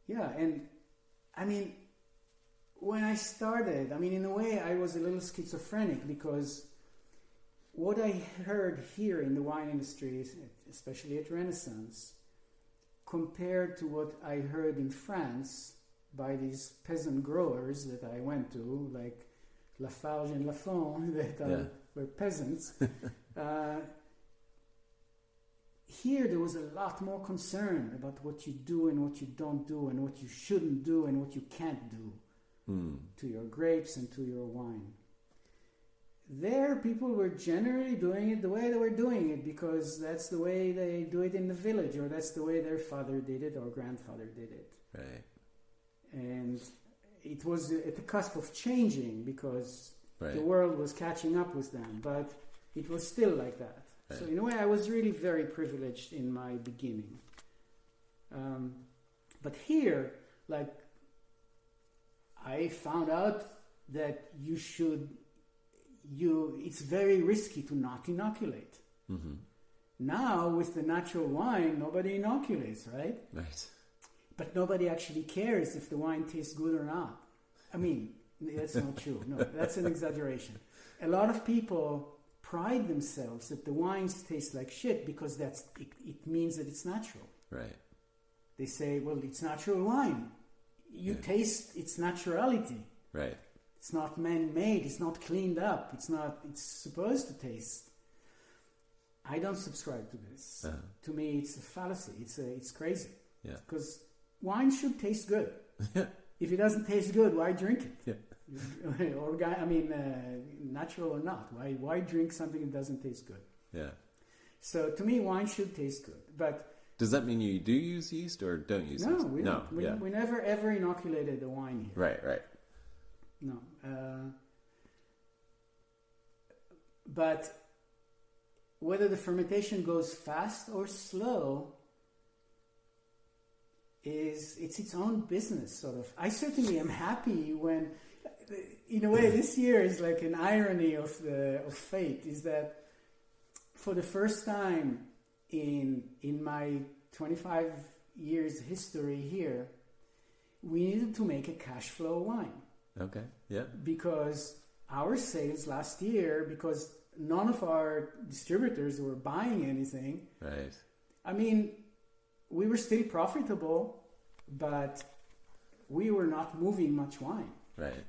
yeah, and I mean, when I started, I mean, in a way, I was a little schizophrenic because what I heard here in the wine industry, especially at Renaissance, compared to what I heard in France by these peasant growers that I went to, like Lafarge and Lafon, that were peasants. Here there was a lot more concern about what you do and what you don't do and what you shouldn't do and what you can't do to your grapes and to your wine. There people were generally doing it the way they were doing it because that's the way they do it in the village, or that's the way their father did it or grandfather did it. Right. And it was at the cusp of changing because right. the world was catching up with them, but it was still like that. Right. So in a way, I was really very privileged in my beginning. But here, like, I found out that it's very risky to not inoculate. Mm-hmm. Now, with the natural wine, nobody inoculates, right? Right. But nobody actually cares if the wine tastes good or not. I mean, that's not true. No, that's an exaggeration. A lot of people pride themselves that the wines taste like shit because it means that it's natural. Right. They say, well, it's natural wine. You taste its naturality. Right. It's not man-made. It's not cleaned up. It's supposed to taste. I don't subscribe to this. Uh-huh. To me, it's a fallacy. It's crazy. Yeah. Because wine should taste good. If it doesn't taste good, why drink it? Yeah. Natural or not. Why drink something that doesn't taste good? Yeah. So to me, wine should taste good. But does that mean you do use yeast or don't use yeast? No, we never ever inoculated the wine here. Right. No. But whether the fermentation goes fast or slow it's its own business, sort of. I certainly am happy when, in a way, this year is like an irony of fate, is that for the first time in my 25 years history here, we needed to make a cash flow wine. Okay, yeah. Because our sales last year, because none of our distributors were buying anything. Right. I mean, we were still profitable, but we were not moving much wine. Right.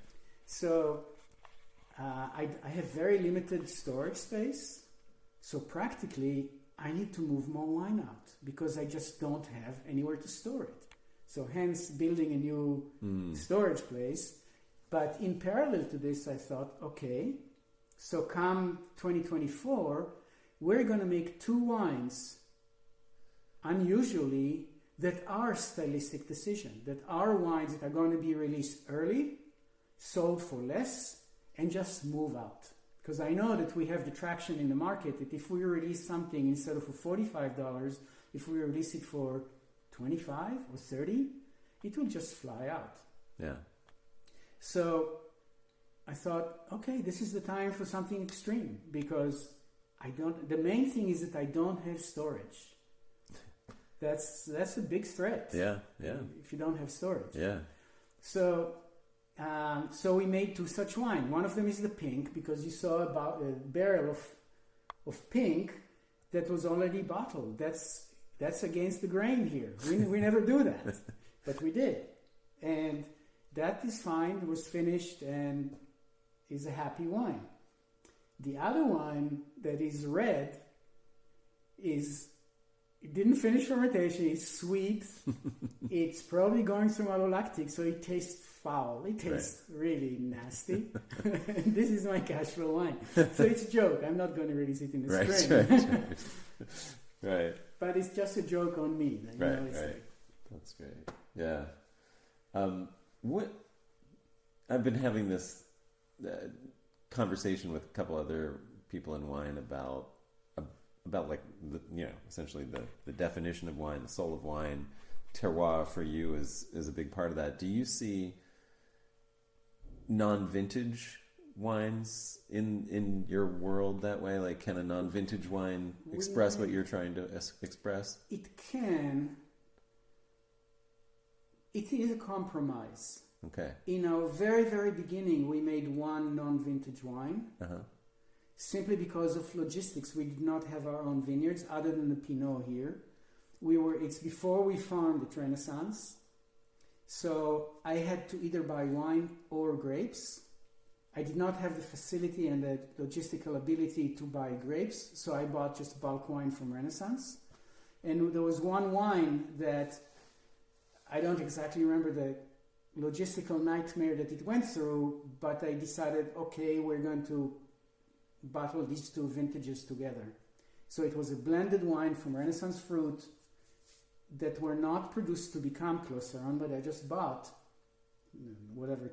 So I have very limited storage space. So practically, I need to move more wine out because I just don't have anywhere to store it. So hence building a new storage place. But in parallel to this, I thought, okay, so come 2024, we're going to make 2 wines, unusually, that are stylistic decision, that are wines that are going to be released early, sold for less, and just move out. Because I know that we have the traction in the market that if we release something instead of for $45, if we release it for 25 or 30, it will just fly out. Yeah. So I thought, okay, this is the time for something extreme because the main thing is that I don't have storage. That's a big threat. Yeah. If you don't have storage. Yeah. So we made 2 such wine. One of them is the pink because you saw about a barrel of pink that was already bottled. That's against the grain here. We never do that, but we did, and that is fine. It was finished and is a happy wine. The other wine that is red it didn't finish fermentation. It's sweet. It's probably going through malolactic, so it tastes foul. It tastes really nasty. This is my cash flow wine. So it's a joke. I'm not going to release it in the spring. Right. But it's just a joke on me. Right. That's great. Yeah. I've been having this conversation with a couple other people in wine about like essentially the definition of wine, the soul of wine. Terroir for you is a big part of that. Do you see non-vintage wines in your world that way? Like, can a non-vintage wine express what you're trying to express? It can. It is a compromise. Okay. In our very, very beginning, we made 1 non-vintage wine. Simply because of logistics. We did not have our own vineyards other than the Pinot here. It's before we farmed at Renaissance. So I had to either buy wine or grapes. I did not have the facility and the logistical ability to buy grapes, so I bought just bulk wine from Renaissance. And there was one wine that I don't exactly remember the logistical nightmare that it went through, but I decided, okay, we're going to bottle these 2 vintages together. So it was a blended wine from Renaissance fruit that were not produced to become Clos Saron, but I just bought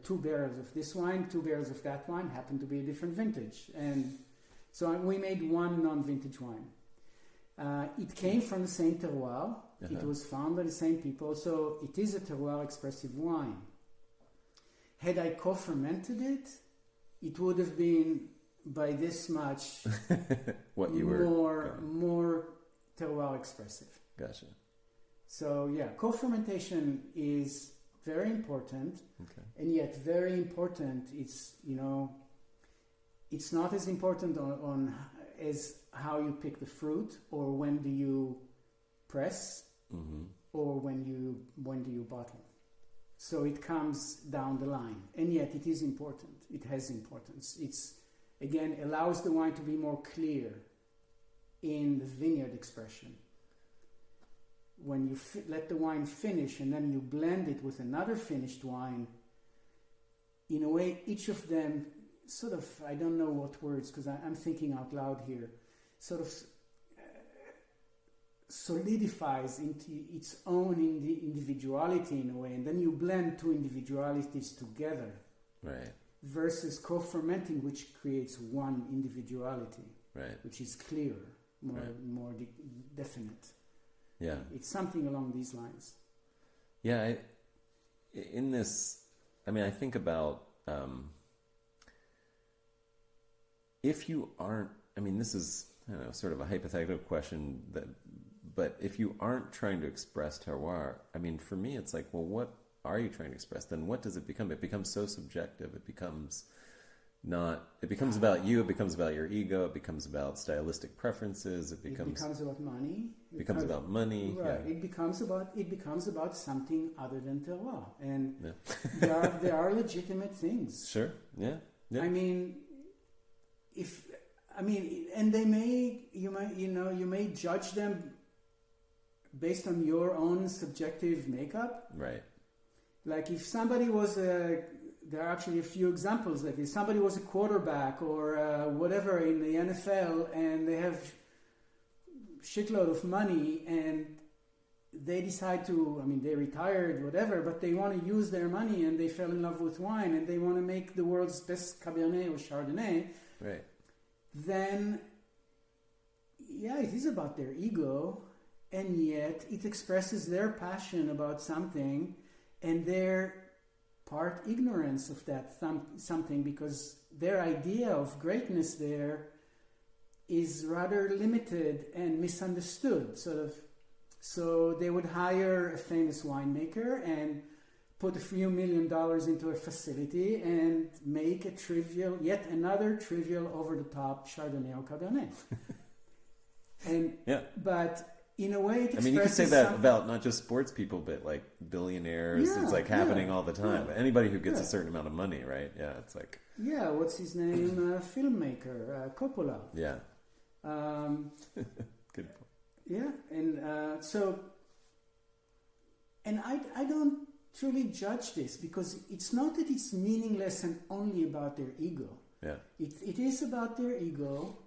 2 barrels of this wine, 2 barrels of that wine, happened to be a different vintage. And so we made 1 non-vintage wine. It came from the same terroir. It was found by the same people, so it is a terroir expressive wine. Had I co-fermented it, it would have been by this much what you were more terroir expressive. Gotcha. So yeah, co-fermentation is very important, and yet very important. It's it's not as important on as how you pick the fruit or when do you press or when do you bottle. So it comes down the line, and yet it is important. It has importance. It's again allows the wine to be more clear in the vineyard expression. When you let the wine finish and then you blend it with another finished wine, in a way, each of them sort of, I don't know what words, because I'm thinking out loud here, sort of solidifies into its own individuality in a way, and then you blend 2 individualities together. Right. Versus co-fermenting, which creates 1 individuality. Right. Which is clearer, more definite. Yeah. It's something along these lines. Yeah. I think about if you aren't, this is, sort of a hypothetical question, but if you aren't trying to express terroir, for me, it's like, well, what are you trying to express? Then what does it become? It becomes so subjective. It becomes it becomes about you, it becomes about your ego, it becomes about stylistic preferences, it becomes about money. It becomes about money. Right. Yeah. It becomes about something other than terroir. And there are legitimate things. Sure. Yeah. Yeah. I mean, and you may judge them based on your own subjective makeup. Right. Like if somebody was there are actually a few examples like if somebody was a quarterback or whatever in the NFL and they have shitload of money and they decide to, they retired, whatever, but they want to use their money and they fell in love with wine and they want to make the world's best Cabernet or Chardonnay. Right. Then, it is about their ego, and yet it expresses their passion about something and their part ignorance of that something, because their idea of greatness there is rather limited and misunderstood, sort of. So they would hire a famous winemaker and put a few $1 million into a facility and make yet another trivial over-the-top Chardonnay or Cabernet. But in a way, it expresses you could say that about not just sports people, but like billionaires. It's like happening all the time. Anybody who gets a certain amount of money, right? Yeah, it's like... Yeah, what's his name? Filmmaker, Coppola. Yeah. Good point. Yeah, and and I don't truly judge this, because it's not that it's meaningless and only about their ego. Yeah. It is about their ego,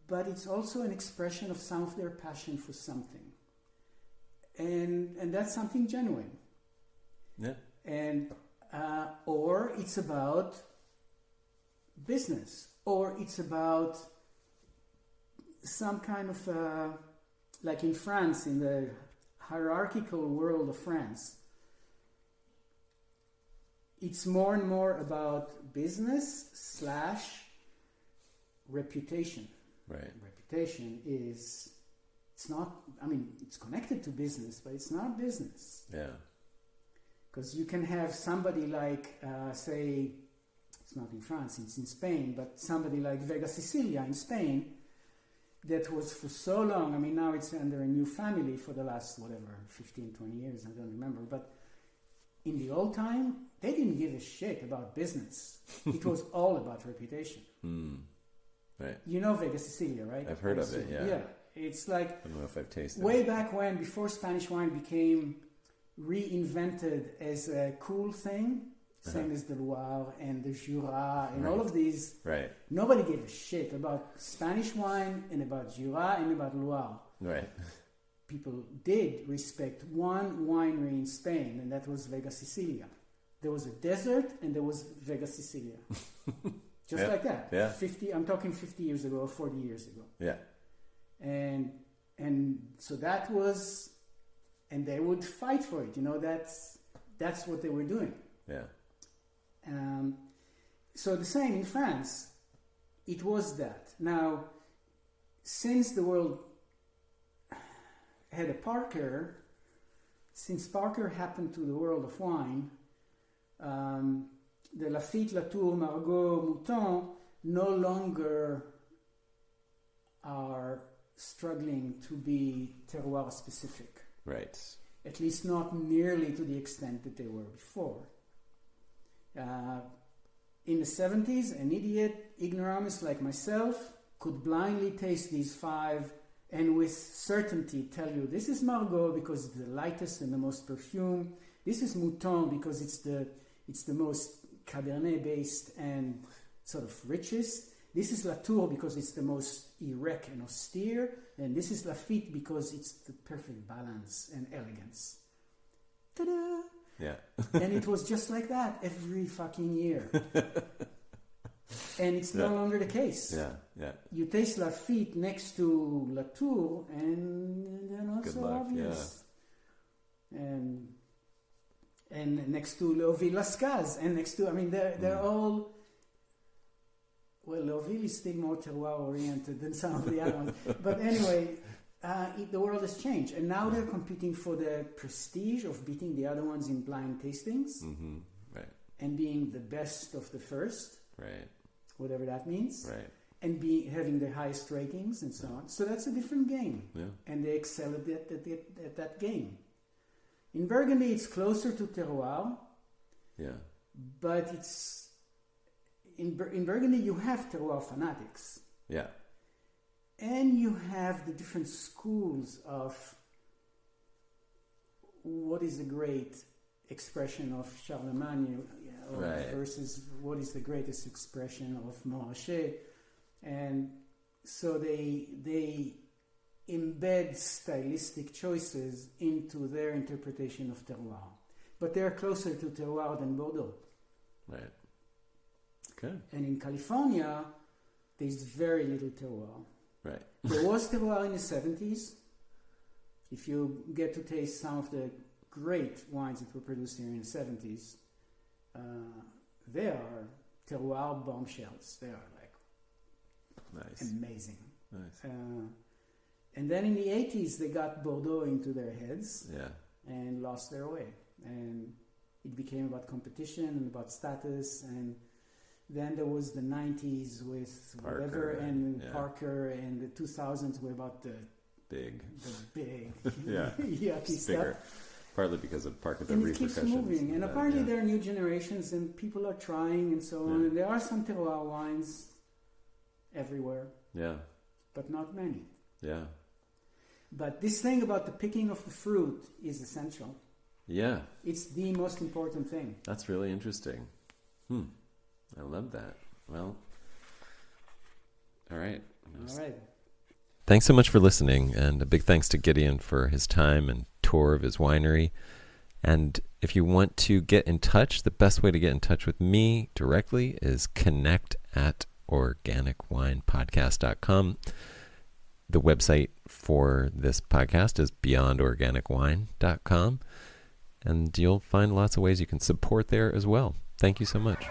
but it's also an expression of some of their passion for something. And that's something genuine. Yeah. And or it's about business, or it's about some kind of like in France, in the hierarchical world of France, it's more and more about business / reputation. Right. Reputation it's not, it's connected to business, but it's not business. Yeah. Because you can have somebody like, say, it's not in France, it's in Spain, but somebody like Vega Sicilia in Spain, that was for so long, now it's under a new family for the last, 15, 20 years, I don't remember, but in the old time, they didn't give a shit about business. It was all about reputation. Right. You know Vega Sicilia, right? I've heard of it, yeah. Yeah, it's like... I don't know if I've tasted way it. back when, before Spanish wine became reinvented as a cool thing, same as the Loire and the Jura and all of these. Right. Nobody gave a shit about Spanish wine and about Jura and about Loire. Right. People did respect one winery in Spain, and that was Vega Sicilia. There was a desert and there was Vega Sicilia. Just like that. Yeah. I'm talking 50 years ago or 40 years ago. Yeah. And so that was, and they would fight for it. That's what they were doing. Yeah. So the same in France, it was that. Now, since the world had a Parker, since Parker happened to the world of wine, the Lafite, Latour, Margaux, Mouton no longer are struggling to be terroir specific. Right. At least not nearly to the extent that they were before. In the 70s, an idiot ignoramus like myself could blindly taste these 5 and with certainty tell you, this is Margaux because it's the lightest and the most perfume. This is Mouton because it's the most Cabernet based and sort of richest. This is Latour because it's the most erect and austere. And this is Lafite because it's the perfect balance and elegance. Ta-da! Yeah. And it was just like that every fucking year. And it's no longer the case. Yeah, yeah. You taste Lafite next to Latour and they're not Good so luck, obvious. Yeah. And next to Leoville Lascaz, and next to, they're all, well, Leoville is still more terroir oriented than some of the other ones. But anyway, the world has changed, and now they're competing for the prestige of beating the other ones in blind tastings. Mm-hmm. Right. and being the best of the first, Right. whatever that means, Right. and having the highest ratings and so on. So that's a different game, Yeah. and they excel at that game. In Burgundy, it's closer to terroir, Yeah. but it's in Burgundy you have terroir fanatics, Yeah. and you have the different schools of what is a great expression of Charlemagne Right. versus what is the greatest expression of Montrachet, and so they embed stylistic choices into their interpretation of terroir, but they're closer to terroir than Bordeaux. Right. Okay. And in California, there's very little terroir. Right. There was terroir in the 70s. If you get to taste some of the great wines that were produced here in the 70s, they are terroir bombshells. They are like Nice. amazing. Nice. And then in the 80s, they got Bordeaux into their heads Yeah. and lost their way. And it became about competition and about status. And then there was the 90s with Parker whatever, and yeah. Parker, and the 2000s were about the Big. big, Yeah. yucky It's stuff. bigger. Partly because of Parker's And it keeps repercussions. moving. And that, apparently yeah. there are new generations and people are trying and so on. Yeah. And there are some terroir wines everywhere, Yeah. but not many. Yeah. But this thing about the picking of the fruit is essential. Yeah. It's the most important thing. That's really interesting. I love that. Well, all right. All right. Thanks so much for listening, and a big thanks to Gideon for his time and tour of his winery. And if you want to get in touch, the best way to get in touch with me directly is connect@organicwinepodcast.com. The website for this podcast is beyondorganicwine.com, and you'll find lots of ways you can support there as well. Thank you so much.